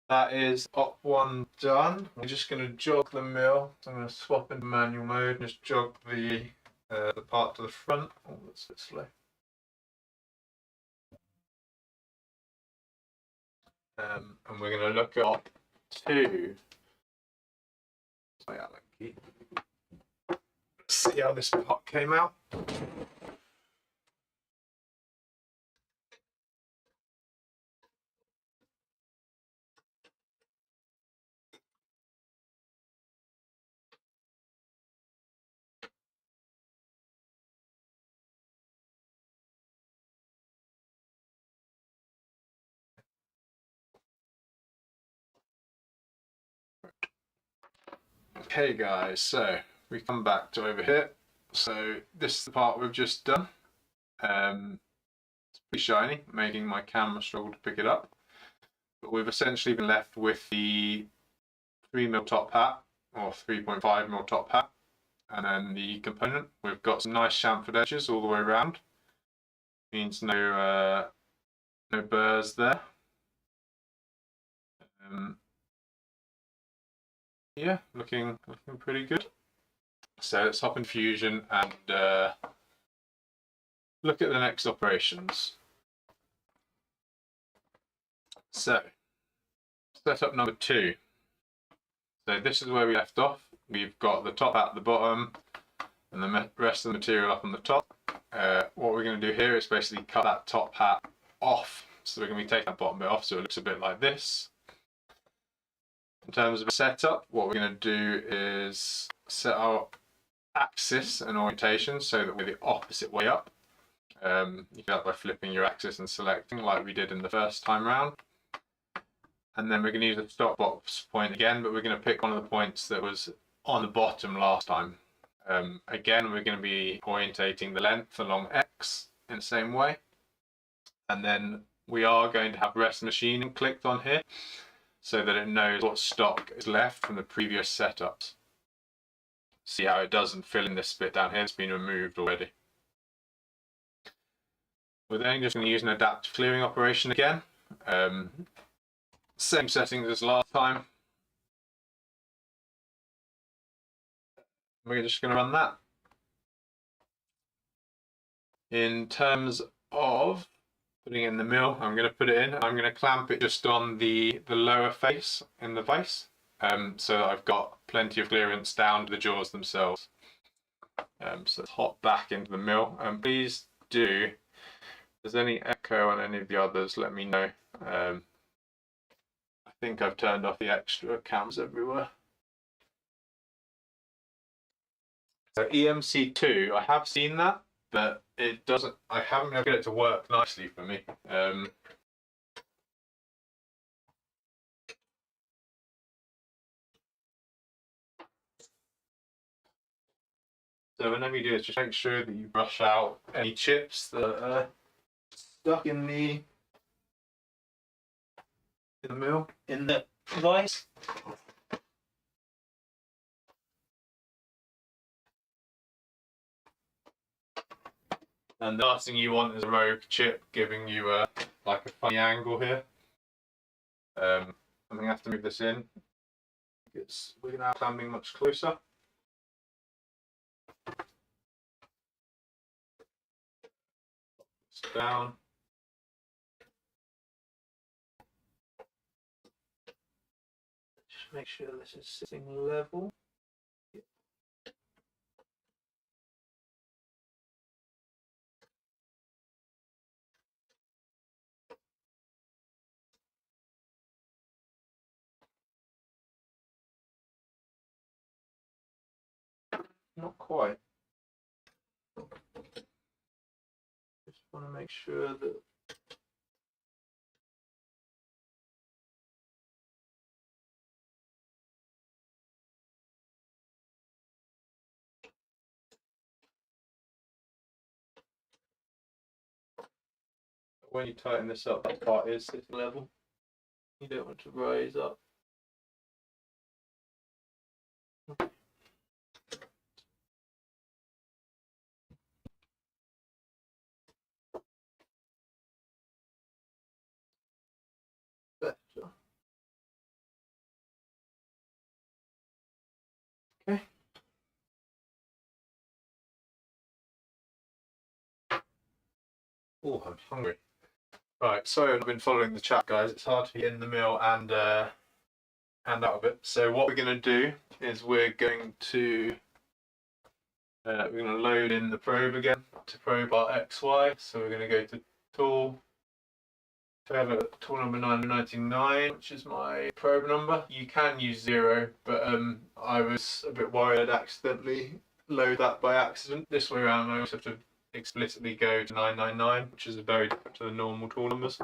that is op 1 done. We're just going to jog the mill. So I'm going to swap into manual mode and just jog the part to the front. Oh, that's a bit slow. And we're going to look at op 2. Let's see how this part came out. Okay guys, so we come back to over here. So this is the part we've just done. It's pretty shiny, making my camera struggle to pick it up. But we've essentially been left with the 3mm top hat, or 3.5mm top hat, and then the component. We've got some nice chamfered edges all the way around. Means no burrs there. Yeah, looking pretty good. So let's hop in Fusion and look at the next operations. So, setup number 2. So this is where we left off. We've got the top at the bottom and the rest of the material up on the top. What we're going to do here is basically cut that top hat off. So we're going to be taking that bottom bit off so it looks a bit like this. In terms of a setup, what we're going to do is set our axis and orientation so that we're the opposite way up. You do that by flipping your axis and selecting like we did in the first time round. And then we're going to use a stopbox point again, but we're going to pick one of the points that was on the bottom last time. Again, we're going to be orientating the length along X in the same way. And then we are going to have rest machining clicked on here so that it knows what stock is left from the previous setups. See how it doesn't fill in this bit down here, it's been removed already. We're then just going to use an adaptive clearing operation again. Same settings as last time. We're just going to run that. In terms of putting it in the mill, I'm going to put it in. I'm going to clamp it just on the lower face in the vise, so that I've got plenty of clearance down to the jaws themselves. So let's hop back into the mill. And please do, if there's any echo on any of the others, let me know. I think I've turned off the extra cams everywhere. So EMC2, I have seen that, but it doesn't. I haven't been able to get it to work nicely for me. So whenever you do this, just make sure that you brush out any chips that are stuck in the mill, in the vise. And the last thing you want is a rogue chip giving you like a funny angle here. I'm going to have to move this in because we're now clamping much closer. This down. Just make sure this is sitting level. Not quite. Just want to make sure that when you tighten this up, that part is sitting level. You don't want to rise up. Better. Okay. Oh, I'm hungry. Right, sorry I've been following the chat, guys. It's hard to be in the mill and out of it. So what we're going to do is we're going to load in the probe again to probe our XY. So we're going to go to Tool. So I have a tool number 999, which is my probe number. You can use 0, but I was a bit worried I'd accidentally load that by accident. This way around, I always have to explicitly go to 999, which is very different to the normal tool numbers.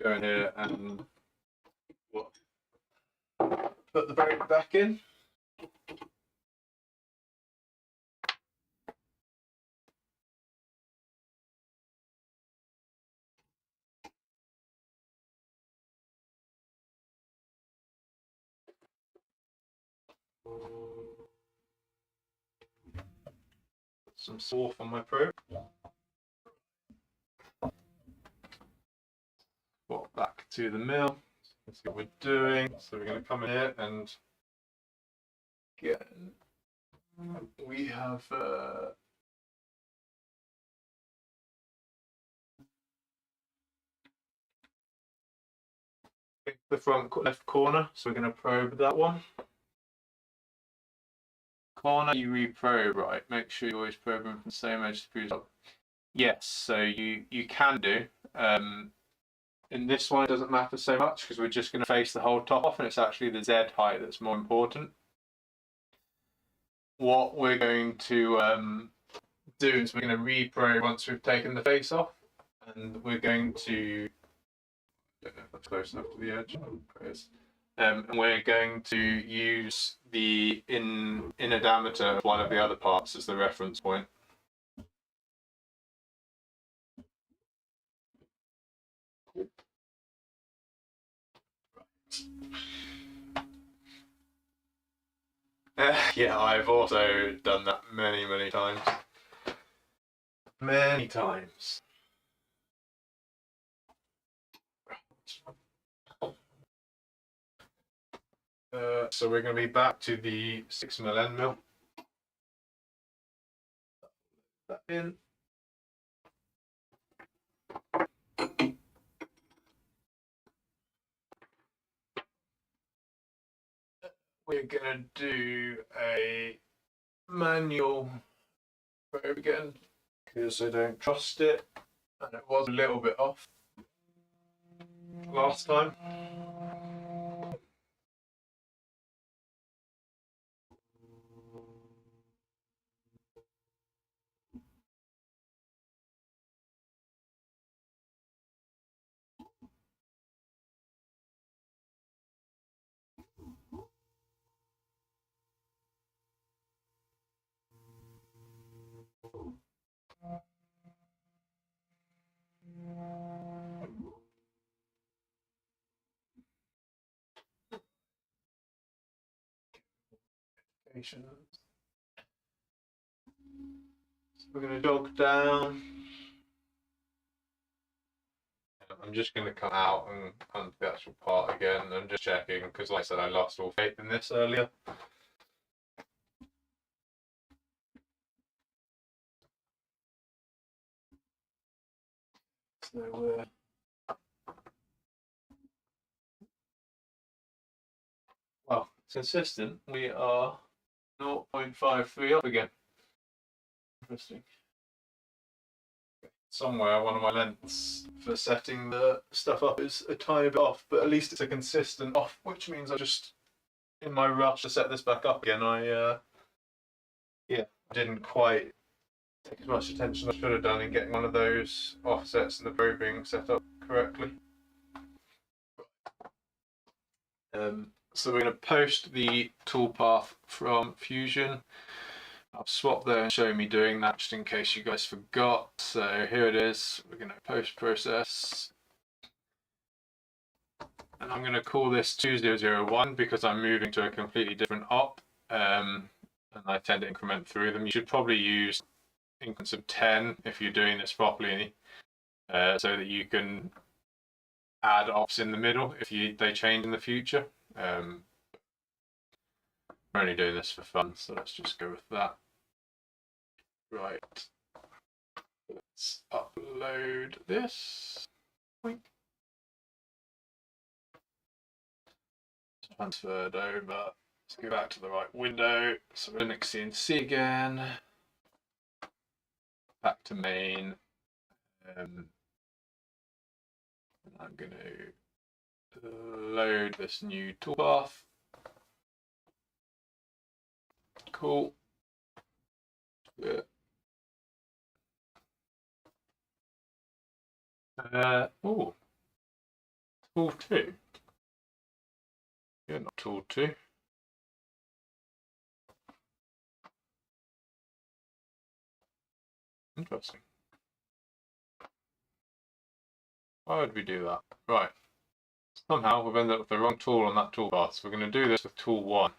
Go in here and put the boat back in. Put some surf on my probe. Swap back to the mill. Let's see what we're doing. So we're going to come in here and again, we have the front left corner, so we're going to probe that one. Corner you reprobe, right? Make sure you always probe them from the same edge as the previous. Yes, so you can do. In this one, it doesn't matter so much because we're just going to face the whole top off, and it's actually the Z height that's more important. What we're going to do is we're going to reprobe once we've taken the face off, and we're going to. I don't know if that's close enough to the edge. And we're going to use the inner diameter of one of the other parts as the reference point. Yeah, I've also done that many times. Many times. So we're going to be back to the 6mm end mill. Put that in. We're going to do a manual probe again because I don't trust it, and it was a little bit off last time. So we're going to jog down. I'm just going to come out and hunt the actual part again. I'm just checking because, like I said, I lost all faith in this earlier. So well, it's consistent. We are 0.53 up again. Interesting. Somewhere one of my lengths for setting the stuff up is a tiny bit off, but at least it's a consistent off, which means I just, in my rush to set this back up again, I didn't quite take as much attention as I should have done in getting one of those offsets and the probing set up correctly. So we're going to post the toolpath from Fusion. I'll swap there and show me doing that just in case you guys forgot. So here it is. We're going to post process. And I'm going to call this 2001 because I'm moving to a completely different op. And I tend to increment through them. You should probably use increments of 10 if you're doing this properly, so that you can add ops in the middle if they change in the future. I'm only doing this for fun, so let's just go with that. Right, let's upload this. Transferred over. Let's go back to the right window. So Linux CNC again. Back to main. And I'm going to load this new toolpath. Cool. Yeah. Tool 2. You're not tool 2. Interesting. Why would we do that? Right. Somehow we've ended up with the wrong tool on that toolpath, so we're going to do this with tool 1,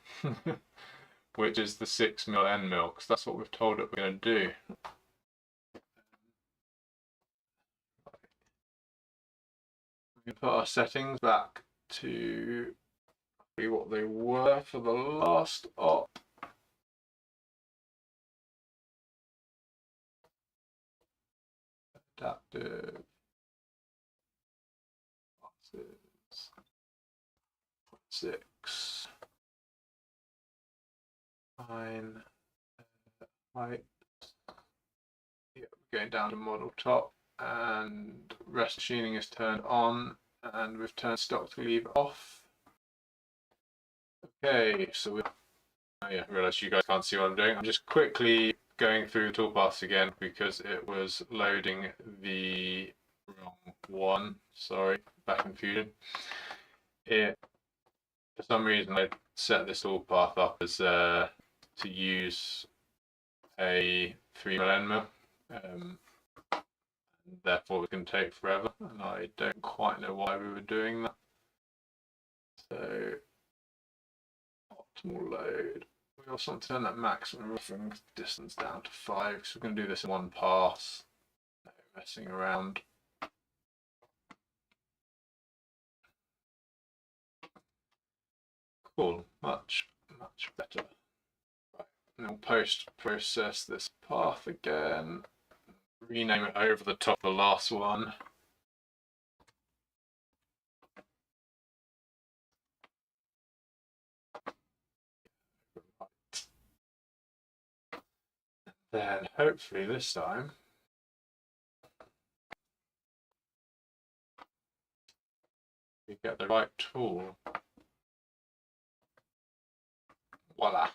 which is the 6mm end mill, because that's what we've told it we're going to do. We put our settings back to what they were for the last op. Adaptive. 6. 9. Height. Yeah, we're going down to model top, and rest machining is turned on, and we've turned stock to leave off. Okay, so we. Oh yeah, I realise you guys can't see what I'm doing. I'm just quickly going through the toolpaths again because it was loading the wrong one. Sorry, back in Fusion. For some reason, I set this toolpath up as to use a 3mm end mill. Therefore, it can take forever, and I don't quite know why we were doing that. So, optimal load. We also want to turn that maximum roughing distance down to 5, because we're going to do this in one pass. No messing around. Cool, much better. Right, and then we'll post-process this path again. Rename it over the top of the last one. Then hopefully this time we get the right tool. Voila.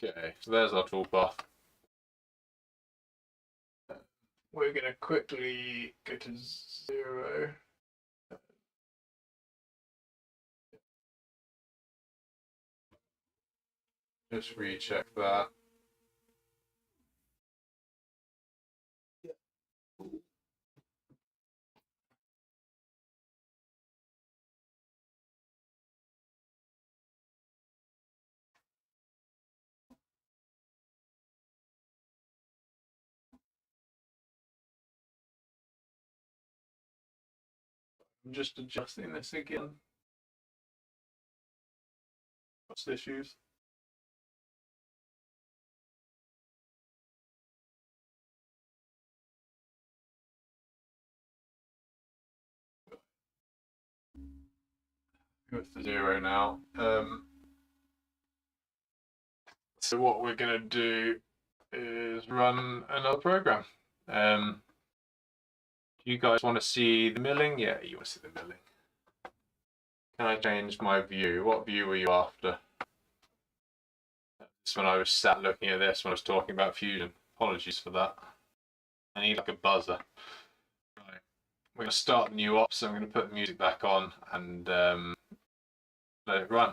Okay, so there's our toolpath. We're going to quickly go to 0. Just recheck that. I'm just adjusting this again. What's the issues? Go to 0 now. So what we're going to do is run another program. Do you guys want to see the milling? Yeah, you want to see the milling. Can I change my view? What view were you after? That's when I was sat looking at this when I was talking about Fusion. Apologies for that. I need like a buzzer. Right. We're going to start the new op, so I'm going to put the music back on and let it run.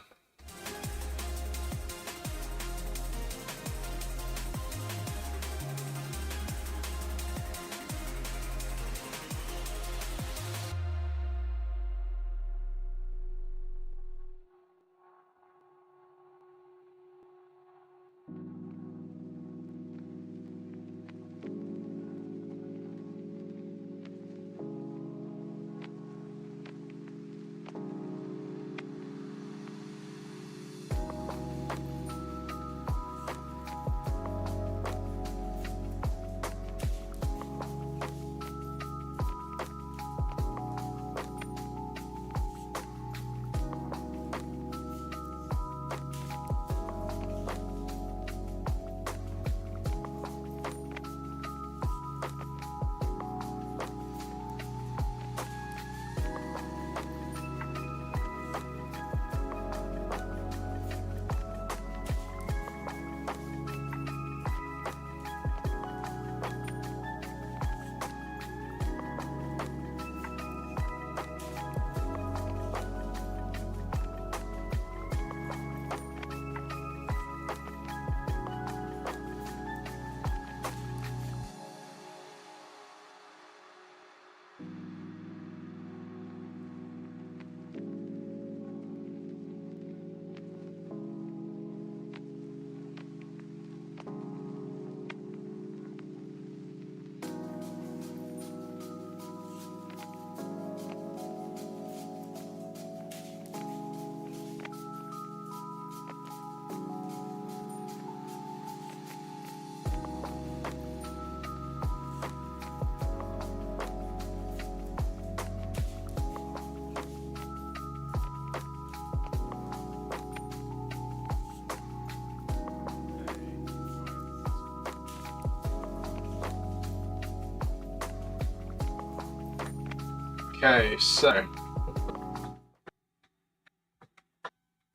Okay, so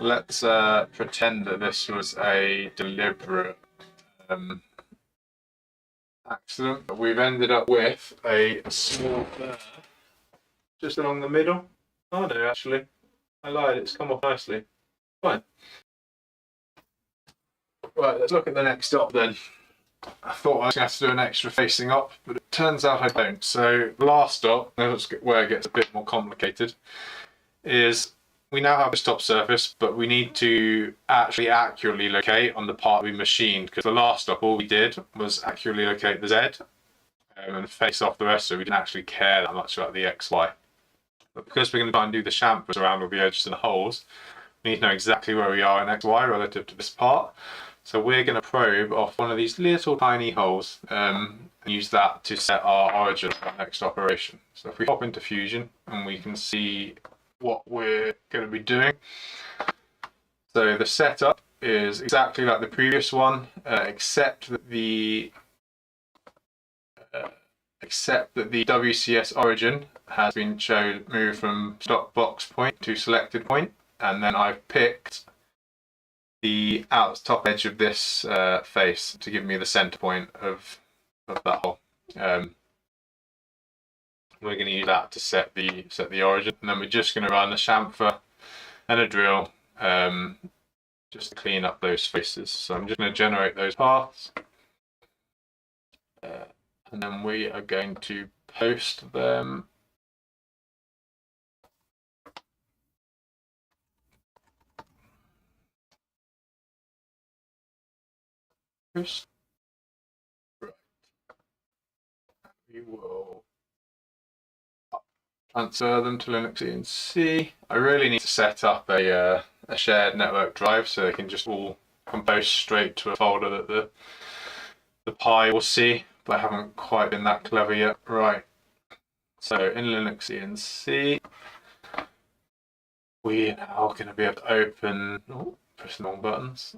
let's pretend that this was a deliberate accident. But we've ended up with a small burr just along the middle. Oh no, actually, I lied. It's come off nicely. Fine. Right, let's look at the next stop then. I thought I was going to have to do an extra facing up, but it turns out I don't. So the last stop, where it gets a bit more complicated, is we now have a stop surface, but we need to actually accurately locate on the part we machined, because the last stop, all we did was accurately locate the Z and face off the rest, so we didn't actually care that much about the XY. But because we're going to try and do the chamfers around all the edges and holes, we need to know exactly where we are in XY relative to this part. So we're going to probe off one of these little tiny holes and use that to set our origin for our next operation. So if we hop into Fusion and we can see what we're going to be doing. So the setup is exactly like the previous one, except that the WCS origin has been moved from stock box point to selected point, and then I've picked the top edge of this face to give me the center point of that hole. We're going to use that to set the origin, and then we're just going to run a chamfer and a drill just to clean up those faces. So I'm just going to generate those paths, and then we are going to post them. Right. We will transfer them to Linux ENC. I really need to set up a shared network drive so they can just all compose straight to a folder that the Pi will see, but I haven't quite been that clever yet. Right. So in Linux ENC, we are now going to be able to open, press the wrong buttons,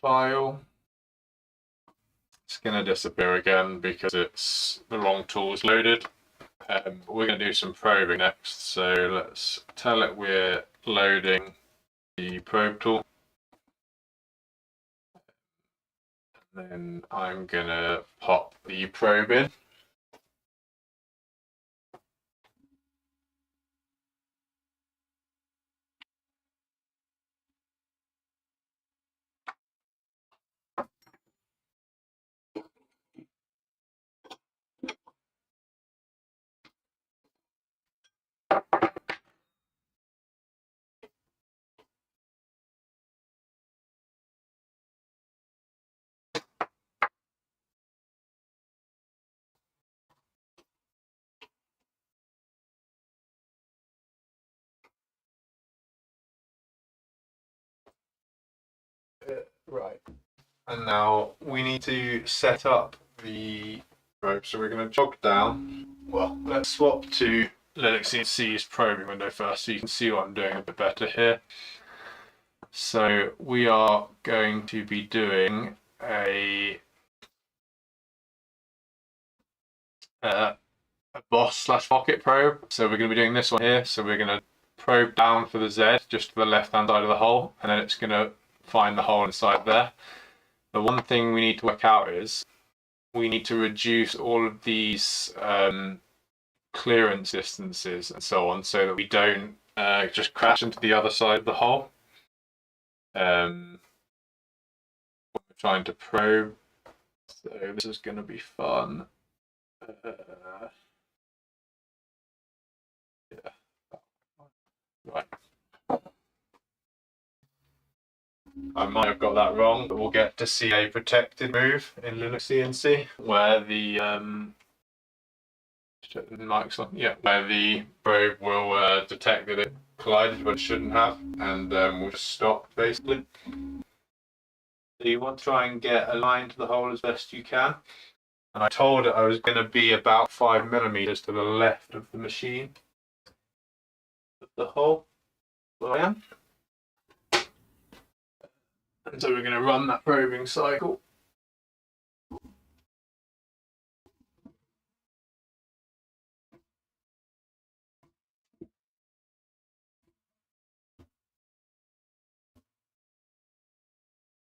file. It's going to disappear again because it's the wrong tools loaded. We're going to do some probing next, so let's tell it we're loading the probe tool. And then I'm going to pop the probe in. Right. And now we need to set up the probe. So we're going to jog down. Well, let's swap to Linux ENC's probing window first so you can see what I'm doing a bit better here. So we are going to be doing a boss/pocket probe. So we're going to be doing this one here. So we're going to probe down for the Z, just to the left-hand side of the hole, and then it's going to find the hole inside there. The one thing we need to work out is we need to reduce all of these clearance distances and so on, so that we don't just crash into the other side of the hole. We're trying to probe, so this is going to be fun. Yeah. Right. I might have got that wrong, but we'll get to see a protected move in Linux ENC where the where the probe will detect that it collided but it shouldn't have, and we'll just stop basically. So you want to try and get aligned to the hole as best you can. And I told it I was going to be about 5 millimeters to the left of the machine of the hole. There I am. And so we're going to run that probing cycle.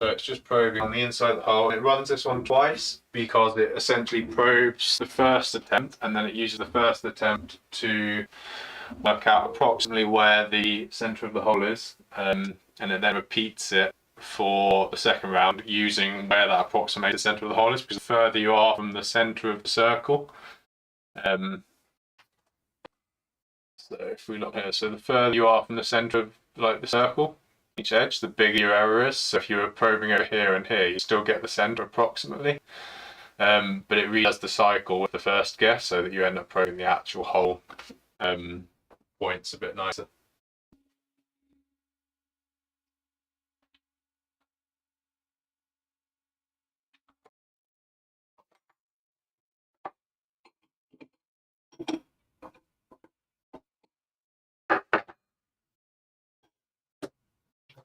So it's just probing on the inside of the hole. It runs this one twice because it essentially probes the first attempt, and then it uses the first attempt to work out approximately where the centre of the hole is, and it then repeats it for the second round using where that approximates the centre of the hole is, because the further you are from the centre of the circle, so if we look here, so the further you are from the centre of the circle, each edge, the bigger your error is. So if you were probing over here and here, you still get the centre approximately, but it redoes the cycle with the first guess, so that you end up probing the actual hole points a bit nicer.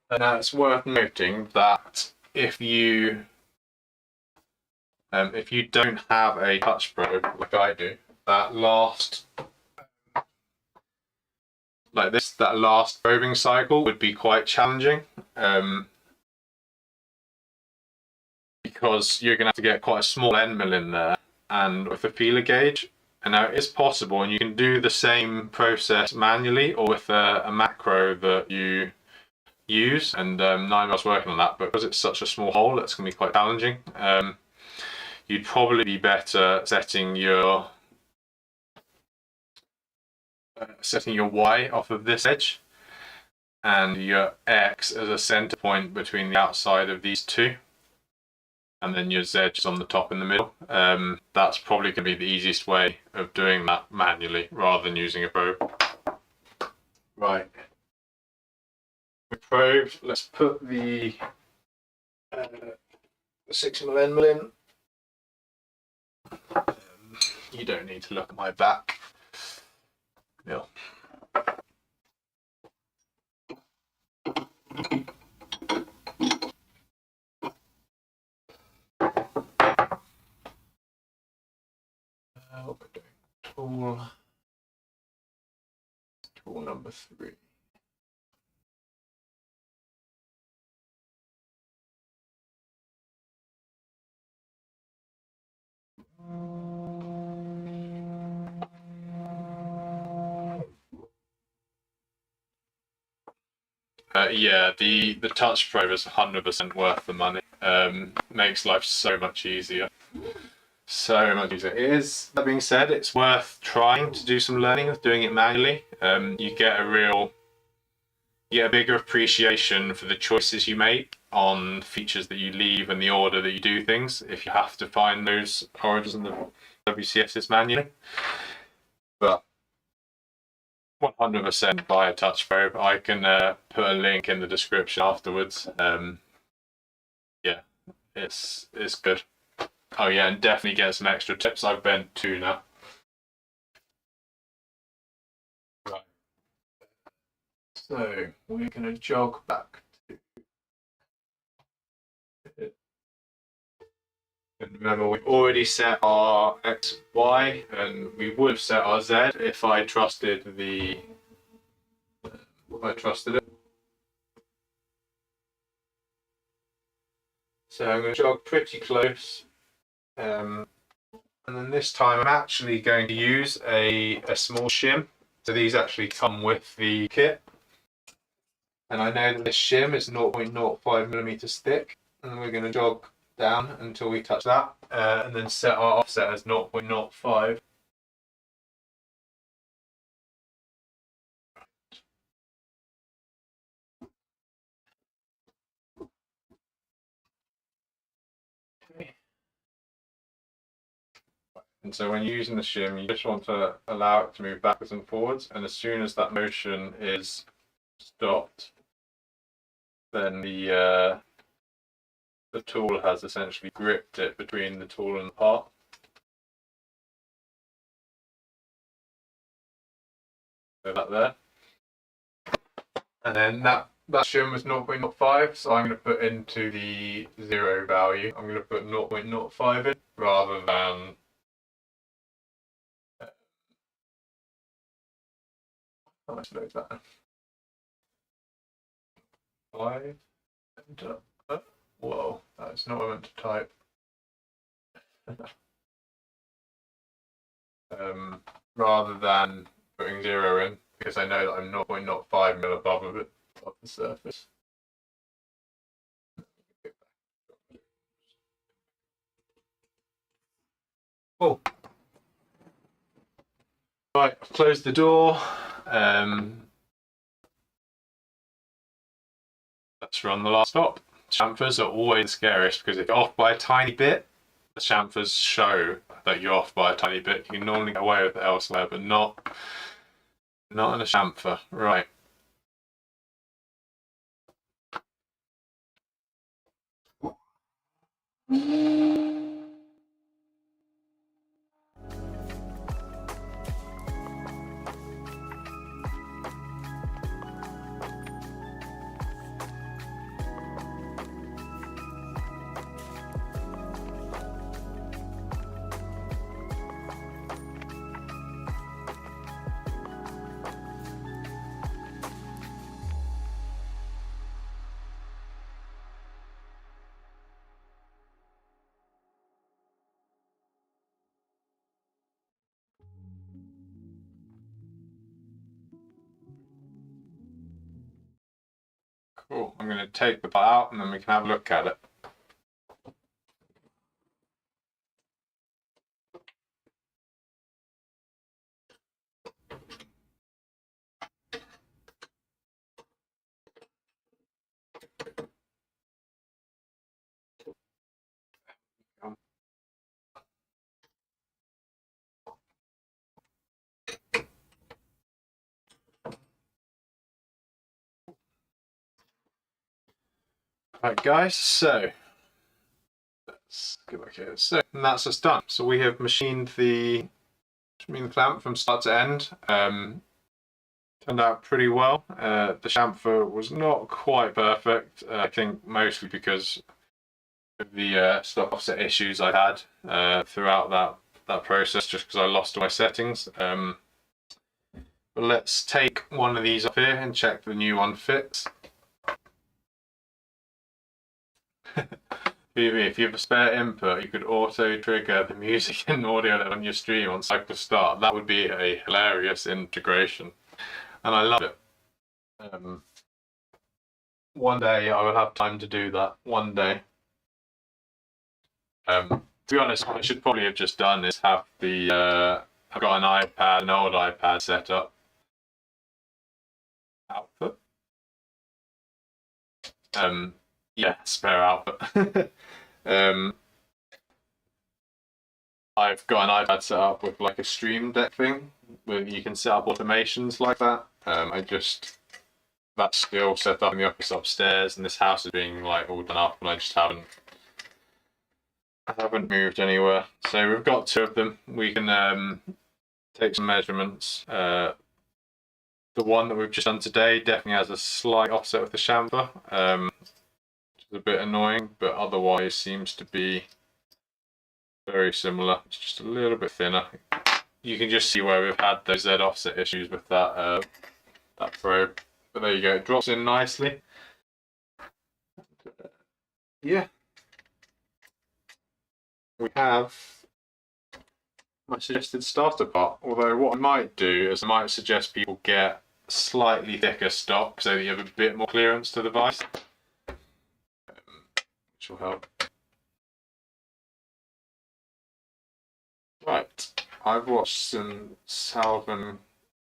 And now it's worth noting that if you don't have a touch probe like I do, that last probing cycle would be quite challenging, because you're going to have to get quite a small end mill in there and with a feeler gauge. And now it is possible, and you can do the same process manually or with a macro that you use, and Nimel's working on that, but because it's such a small hole, that's going to be quite challenging. You'd probably be better setting your Y off of this edge and your X as a center point between the outside of these two, and then your Z is on the top in the middle. That's probably going to be the easiest way of doing that manually rather than using a probe. Right. We probed. Let's put the 6mm end mill in. You don't need to look at my back. Yeah. We're doing tool number 3. Yeah, the touch probe is 100% worth the money. Makes life so much easier. So much easier. It is, that being said, it's worth trying to do some learning with doing it manually. You get a bigger appreciation for the choices you make on features that you leave and the order that you do things if you have to find those origins in the WCSs manually. But 100% buy a touch probe. I can put a link in the description afterwards. Yeah, it's good. Oh yeah, and definitely get some extra tips. I've bent 2 now. Right. So we're going to jog back to it. And remember, we've already set our X, Y, and we would have set our Z if I trusted it. So I'm going to jog pretty close. And then this time I'm actually going to use a small shim. So these actually come with the kit. And I know that this shim is 0.05mm thick. And we're going to jog down until we touch that. And then set our offset as 0.05. Okay. And so when you're using the shim, you just want to allow it to move backwards and forwards. And as soon as that motion is stopped, then the tool has essentially gripped it between the tool and the part. So that there. And then that shim was 0.05, so I'm going to put into the 0 value. I'm going to put 0.05 in rather than how much load that? 5. Enter. Whoa, that's not what I meant to type. Rather than putting 0 in, because I know that I'm 0.05 mil above of it, above the surface. Oh. Right, I've closed the door. Let's run the last stop. Chamfers are always the scariest because if you're off by a tiny bit, the chamfers show that you're off by a tiny bit. You can normally get away with it elsewhere, but not in a chamfer. Right. Cool. I'm going to take the part out and then we can have a look at it. Right, guys, so let's go back here. So that's us done. So we have machined the clamp from start to end. Turned out pretty well. The chamfer was not quite perfect. I think mostly because of the stock offset issues I had throughout that process, just because I lost all my settings. But let's take one of these off here and check the new one fits. If you have a spare input, you could auto trigger the music and audio on your stream on cycle start. That would be a hilarious integration, and I love it. One day I will have time to do that. One day. To be honest, what I should probably have just done is have I've got an old iPad set up. Output. Yeah, spare output. I've got an iPad set up with like a stream deck thing where you can set up automations like that. That's still set up in the office upstairs, and this house is being like all done up, and I just haven't moved anywhere. So we've got 2 of them. We can take some measurements. The one that we've just done today definitely has a slight offset with the chamfer, which is a bit annoying, but otherwise seems to be very similar. It's just a little bit thinner. You can just see where we've had those Z offset issues with that probe. But there you go, it drops in nicely. Yeah. We have my suggested starter part, although what I might do is I might suggest people get slightly thicker stock so that you have a bit more clearance to the vise, which will help. Right, I've watched some Salvan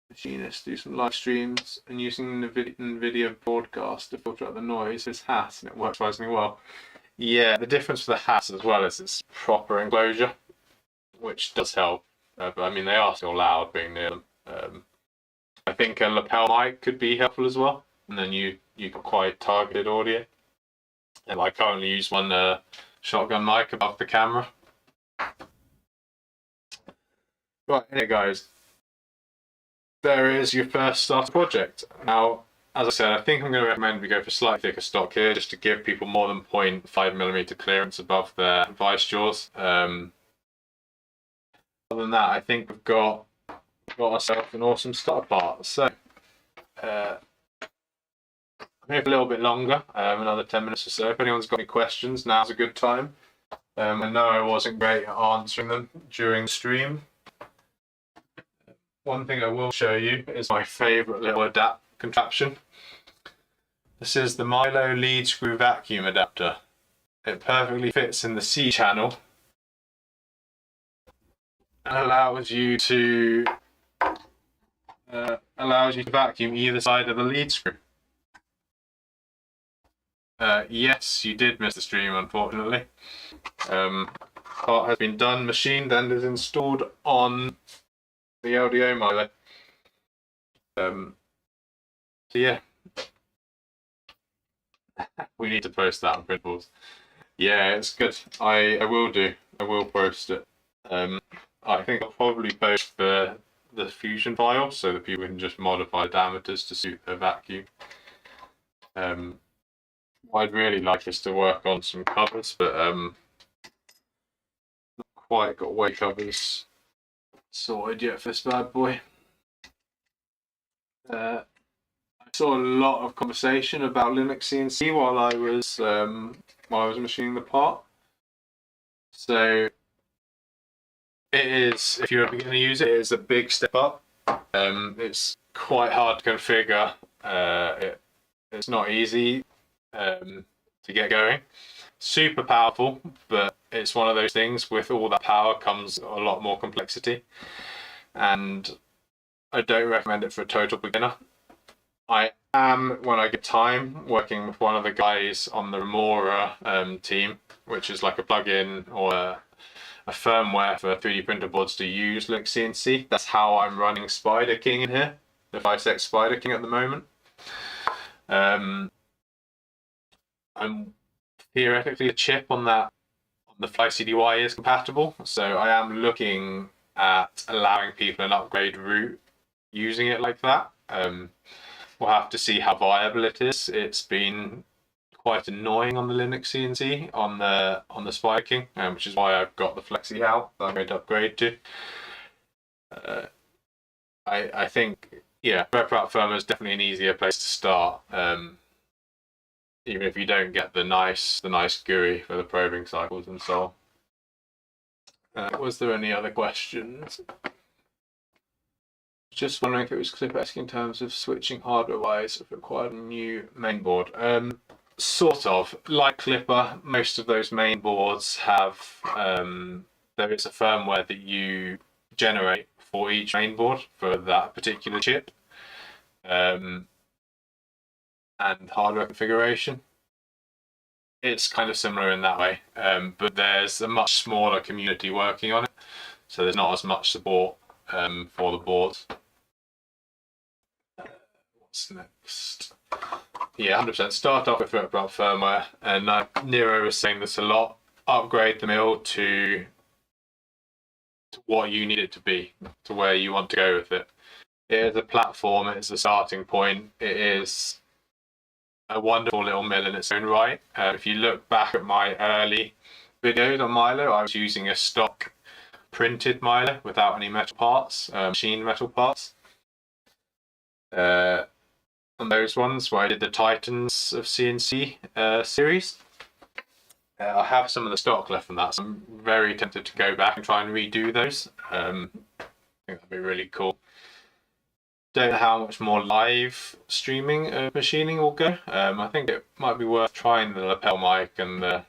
machinists do some live streams and using the NVIDIA broadcast to filter out the noise with his hat, and it works surprisingly well. Yeah, the difference with the hat as well is it's proper enclosure, which does help. But I mean, they are still loud being near them. I think a lapel mic could be helpful as well, and then you got quite targeted audio. And I currently use one shotgun mic above the camera. Right, here guys. There is your first starter project. Now, as I said, I think I'm going to recommend we go for slightly thicker stock here, just to give people more than 0.5mm clearance above their vice jaws. Other than that, I think we've got ourselves an awesome starter part. So, I'm here for a little bit longer, another 10 minutes or so. If anyone's got any questions, now's a good time. I know I wasn't great at answering them during the stream. One thing I will show you is my favourite little contraption. This is the Milo lead screw vacuum adapter. It perfectly fits in the C channel and allows you to vacuum either side of the lead screw. Yes, you did miss the stream, unfortunately. Part has been done, machined, and is installed on the LDO Milo. So yeah, we need to post that on Printables. Yeah, it's good. I will do. I will post it. I think I'll probably post the fusion file so that people can just modify the diameters to suit their vacuum. What I'd really like is to work on some covers, but not quite got weight covers sorted yet for this bad boy. I saw a lot of conversation about Linux CNC while I was machining the part. So it is, if you're going to use it, it is a big step up. It's quite hard to configure. It's not easy to get going. Super powerful, but it's one of those things, with all that power comes a lot more complexity, and I don't recommend it for a total beginner. I am, when I get time, working with one of the guys on the Remora team, which is like a plugin or a firmware for 3D printer boards to use Linux CNC. That's how I'm running Spider King in here, the 5.6 Spider King at the moment. I'm theoretically a chip on the Fly CDY is compatible, so I am looking at allowing people an upgrade route using it like that. We'll have to see how viable it is. It's been quite annoying on the Linux CNC on the Spider King, which is why I've got the Flexi out that I'm going to upgrade to. I think, yeah, RepRap Firmware is definitely an easier place to start. Even if you don't get the nice GUI for the probing cycles and so on. Was there any other questions? Just wondering if it was Clip-esque in terms of switching hardware-wise, if it required a new mainboard. Sort of. Like Clipper, most of those mainboards have, there is a firmware that you generate for each mainboard for that particular chip. And hardware configuration. It's kind of similar in that way, but there's a much smaller community working on it, so there's not as much support for the boards. What's next? Yeah, 100%. Start off with RepRap firmware, and Nero was saying this a lot. Upgrade the mill to what you need it to be, to where you want to go with it. It is a platform. It is a starting point. It is a wonderful little mill in its own right. If you look back at my early videos on Milo, I was using a stock printed Milo without any metal parts, machined metal parts. On those ones where I did the Titans of CNC series. I have some of the stock left from that, so I'm very tempted to go back and try and redo those. I think that'd be really cool. Don't know how much more live streaming machining will go. I think it might be worth trying the lapel mic and a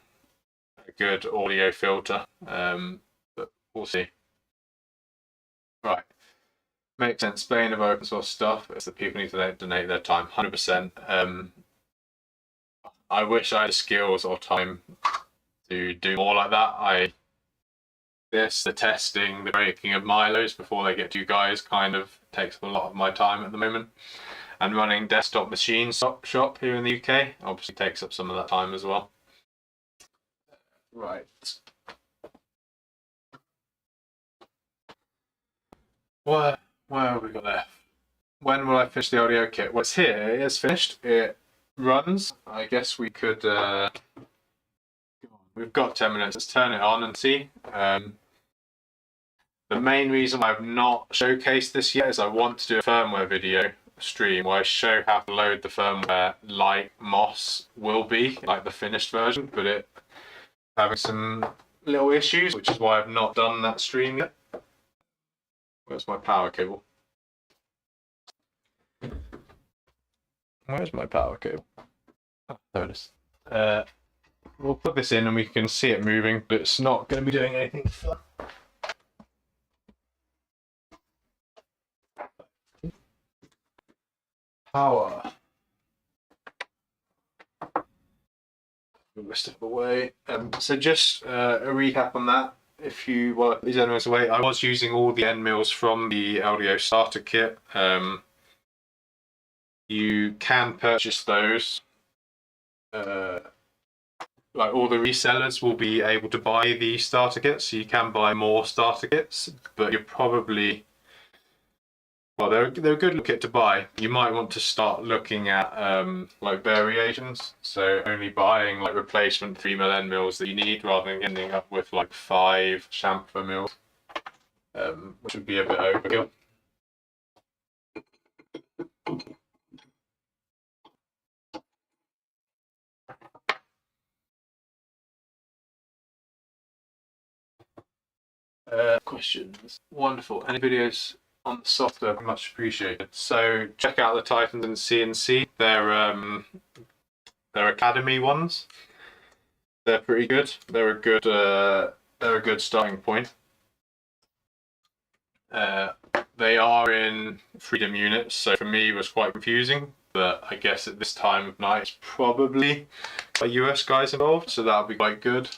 good audio filter, but we'll see. Right, makes sense. Bane of open source stuff is that people need to donate their time. 100%. I wish I had the skills or time to do more like that. The testing, the breaking of Milos before they get to you guys kind of takes up a lot of my time at the moment. And running desktop machine shop here in the UK obviously takes up some of that time as well. Right. Where have we got left? When will I finish the audio kit? Well, it's here. It is finished. It runs. I guess we could... we've got 10 minutes. Let's turn it on and see. The main reason I've not showcased this yet is I want to do a firmware video stream where I show how to load the firmware like MOS will be, like the finished version, but it having some little issues, which is why I've not done that stream yet. Where's my power cable? Where's my power cable? Oh, there it is. We'll put this in and we can see it moving, but it's not going to be doing anything fun. Power. Move this stuff away. So just a recap on that. If you want these end mills away, I was using all the end mills from the LDO starter kit. You can purchase those. Like all the resellers will be able to buy the starter kits, so you can buy more starter kits, but you're probably, well, they're a good kit to buy. You might want to start looking at like variations, so only buying like replacement 3mm end mills that you need rather than ending up with like 5 chamfer mills, which would be a bit overkill. Questions? Wonderful. Any videos on the software? Much appreciated. So check out the Titans and CNC. They're Academy ones. They're pretty good. They're a good starting point. They are in Freedom units, so for me it was quite confusing. But I guess at this time of night it's probably US guys involved, so that'll be quite good.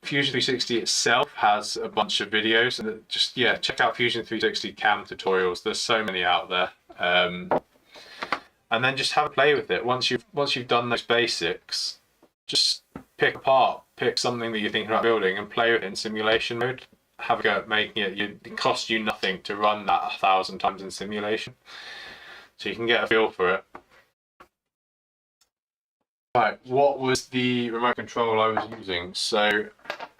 Fusion 360 itself has a bunch of videos, and just check out Fusion 360 cam tutorials. There's so many out there, and then just have a play with it. Once you've done those basics, just pick something that you're thinking about building and play with it in simulation mode. Have a go at making it. It costs you nothing to run that 1,000 times in simulation, so you can get a feel for it. Right, what was the remote control I was using? So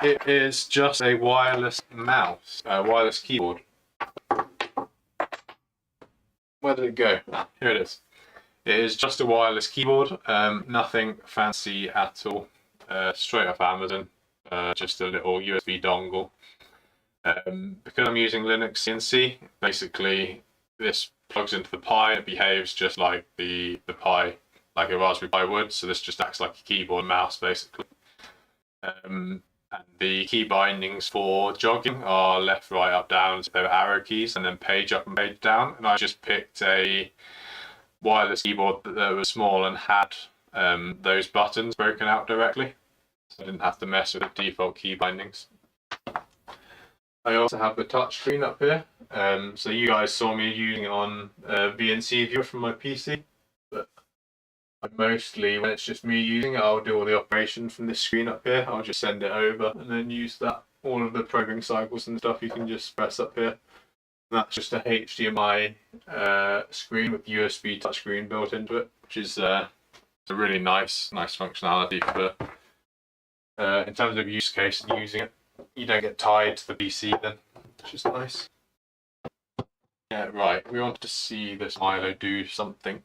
it is just a wireless mouse, wireless keyboard. Where did it go? Here it is. It is just a wireless keyboard, nothing fancy at all. Straight off Amazon, just a little USB dongle. Because I'm using Linux CNC, basically this plugs into the Pi. It behaves just like the Pi, like a Raspberry Pi would, so this just acts like a keyboard and mouse basically. And the key bindings for jogging are left, right, up, down, so they're arrow keys, and then page up and page down. And I just picked a wireless keyboard that was small and had those buttons broken out directly, so I didn't have to mess with the default key bindings. I also have the touchscreen up here, so you guys saw me using it on VNC viewer from my PC. Mostly when it's just me using it, I'll do all the operations from this screen up here. I'll just send it over and then use that. All of the programming cycles and stuff you can just press up here. And that's just a HDMI screen with USB touchscreen built into it, which is a really nice functionality for in terms of use case and using it. You don't get tied to the PC then, which is nice. Yeah, right. We wanted to see this Milo do something.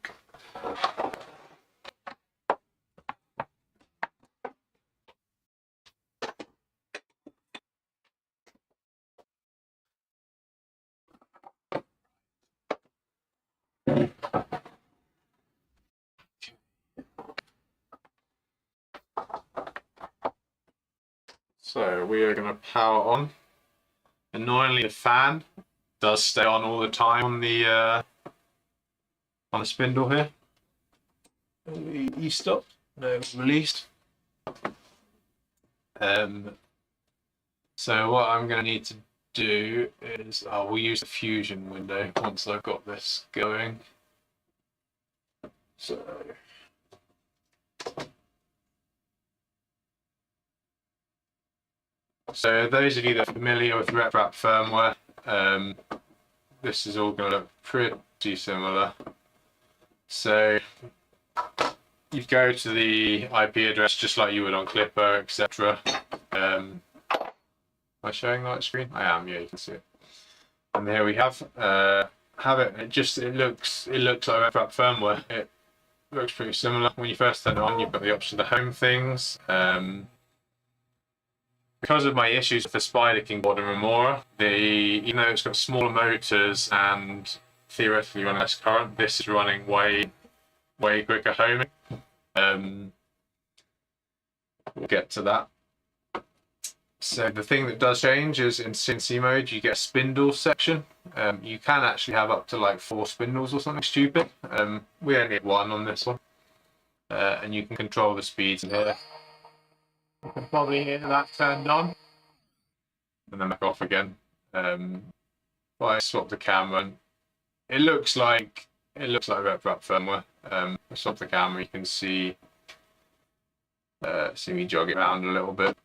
So we are going to power on. Annoyingly, the fan does stay on all the time on the spindle here. E stop, no, released. So what I'm going to need to do is we'll use the fusion window once I've got this going. So those of you that are familiar with RepRap firmware, this is all going to look pretty similar. So you go to the IP address just like you would on Clipper, etc. Am I showing that screen? I am, yeah, you can see it. And here we have have it. It looks like web firmware. It looks pretty similar. When you first turn it on, you've got the option to home things. Because of my issues with the Spider Kingboard and Remora, even though it's got smaller motors and theoretically run less current, this is running way quicker homing. We'll get to that. So the thing that does change is in CNC mode, you get a spindle section. You can actually have up to like 4 spindles or something stupid. We only have 1 on this one. And you can control the speeds in here. You can probably hear that turned on. And then back off again. I swap the camera. And it looks like wrap firmware. I swap the camera, you can see me jog it around a little bit.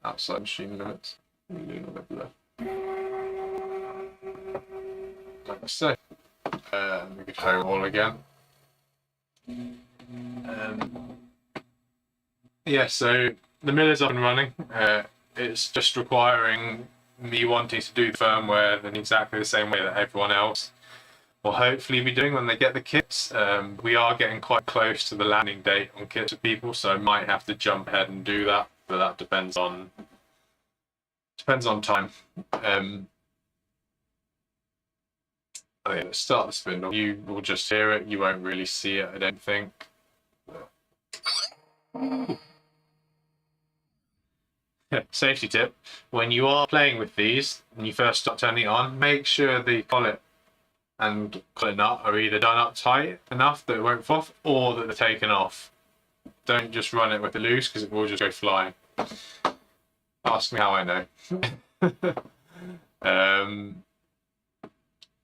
Outside machine limits. Like I say, we could home all again. Yeah, so the miller's up and running. It's just requiring me wanting to do the firmware in exactly the same way that everyone else will hopefully be doing when they get the kits. We are getting quite close to the landing date on kits for people, so I might have to jump ahead and do that, but that depends on time. Okay, let's start the spindle. You will just hear it, you won't really see it, I don't think. Safety tip, when you are playing with these and you first start turning it on, make sure the collet and collet nut are either done up tight enough that it won't fall off, or that they're taken off. Don't just run it with it loose because it will just go flying. Ask me how I know.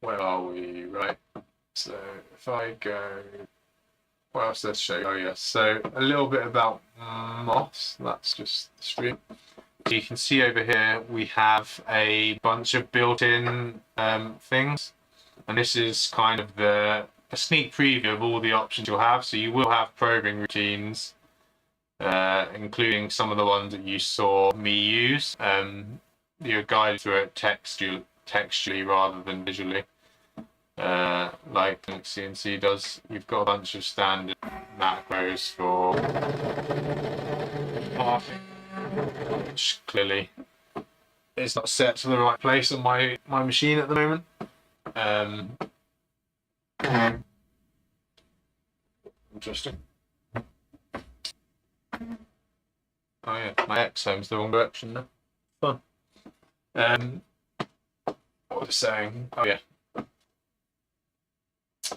Where are we? Right. So if I go, what else does show? Oh yes. So a little bit about moss. That's just the stream. So you can see over here we have a bunch of built-in things, and this is kind of a sneak preview of all the options you'll have. So you will have probing routines, including some of the ones that you saw me use. You're guided through it textually rather than visually, like CNC does. You've got a bunch of standard macros for marking, which clearly is not set to the right place on my machine at the moment. Interesting. Oh yeah, my X home's the wrong direction now. Fun. What was I saying? Oh yeah.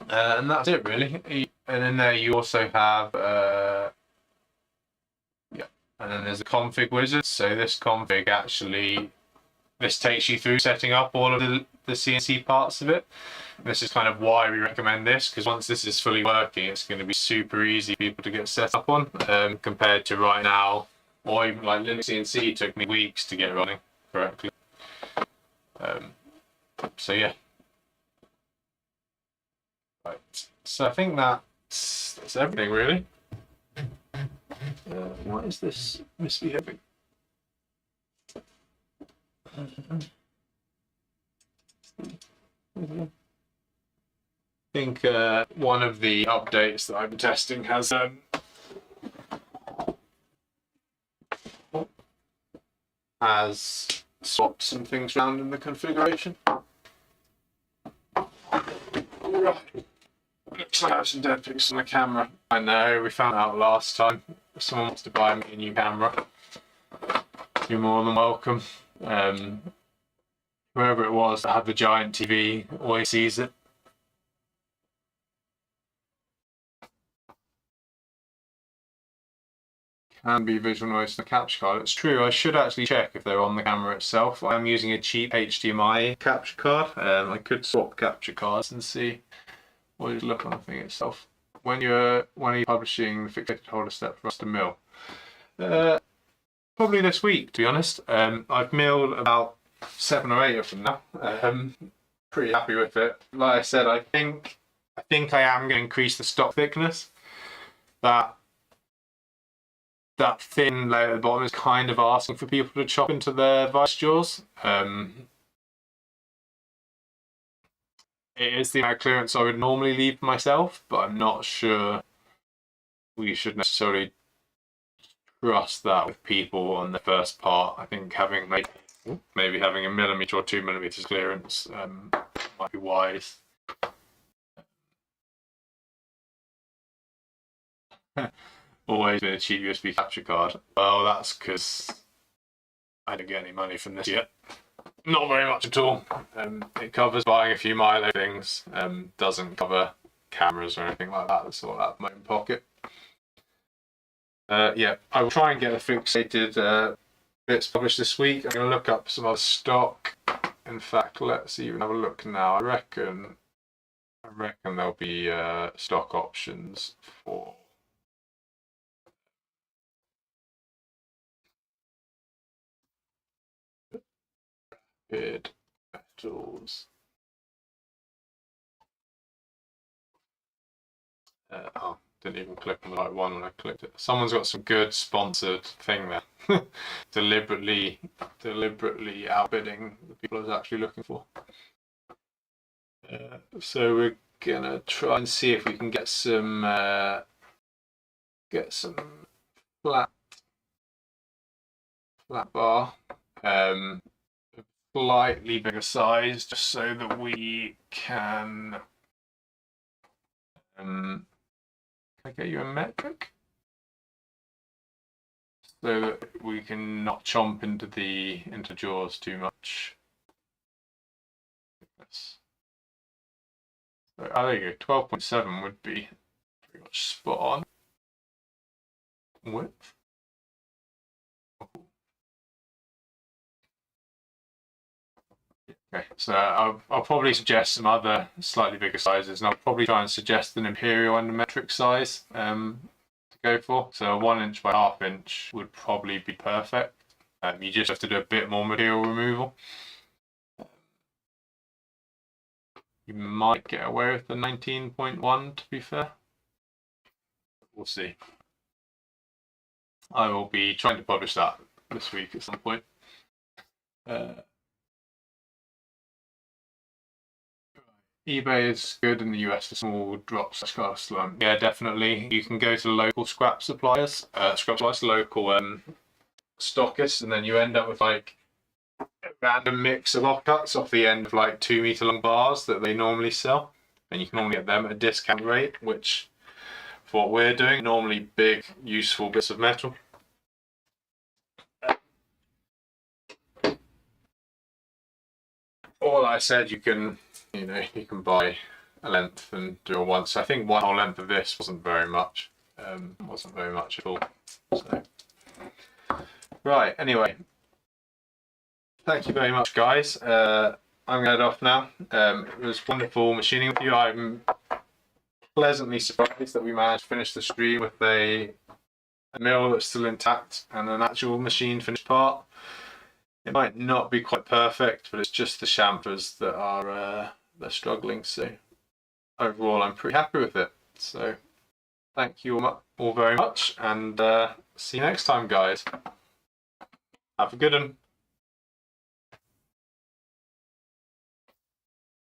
And that's it really. And then there you also have and then there's a config wizard. So this config this takes you through setting up all of the CNC parts of it. And this is kind of why we recommend this, because once this is fully working, it's going to be super easy for people to get set up on, compared to right now, or even like Linux CNC took me weeks to get running correctly. So yeah. Right. So I think that's everything really. What is this misbehaving? I think one of the updates that I've been testing has swapped some things around in the configuration. Right. Looks like I have some dead pics on the camera. I know, we found out last time. If someone wants to buy me a new camera, you're more than welcome. Whoever it was that had the giant TV always sees it. Can be visual noise in the capture card. It's true, I should actually check if they're on the camera itself. I'm using a cheap HDMI capture card. I could swap capture cards and see what it look on the thing itself. When are you publishing the Fixated holder step for us to mill? Probably this week, to be honest. I've milled about 7 or 8 of them now. Pretty happy with it. Like I said, I think I am going to increase the stock thickness. That thin layer at the bottom is kind of asking for people to chop into their vice jaws. It is the amount of clearance I would normally leave for myself, but I'm not sure we should necessarily trust that with people on the first part. I think having maybe having 1 millimeter or 2 millimeters clearance might be wise. Always been a cheap USB capture card. Well, that's because I didn't get any money from this yet. Not very much at all. It covers buying a few Milo things. Doesn't cover cameras or anything like that. That's all out of my own pocket. Yeah, I will try and get the Fixated bits published this week. I'm going to look up some other stock. In fact, let's even have a look now. I reckon there'll be stock options for rapid metals. Oh, didn't even click on the right one when I clicked it. Someone's got some good sponsored thing there. deliberately outbidding the people I was actually looking for. So we're gonna try and see if we can get some flat bar, slightly bigger size, just so that we can. Can I get you a metric? So that we can not chomp into jaws too much. So, there you go. 12.7 would be pretty much spot on. Width. Okay, so I'll probably suggest some other slightly bigger sizes, and I'll probably try and suggest an imperial endometric size to go for. So a 1 inch by 1/2 inch would probably be perfect. You just have to do a bit more material removal. You might get away with the 19.1, to be fair. We'll see. I will be trying to publish that this week at some point. eBay is good in the US for small drops. Yeah, definitely. You can go to local scrap suppliers, local stockists, and then you end up with like a random mix of offcuts off the end of like 2 meter long bars that they normally sell, and you can normally get them at a discount rate, which for what we're doing, normally big, useful bits of metal. All I said, you can buy a length and do a once. I think one whole length of this wasn't very much. Wasn't very much at all. So, right. Anyway, thank you very much, guys. I'm gonna head off now. It was wonderful machining with you. I'm pleasantly surprised that we managed to finish the stream with a mill that's still intact and an actual machine finished part. It might not be quite perfect, but it's just the chamfers that are they're struggling. So overall, I'm pretty happy with it. So thank you all very much, and see you next time, guys. Have a good one.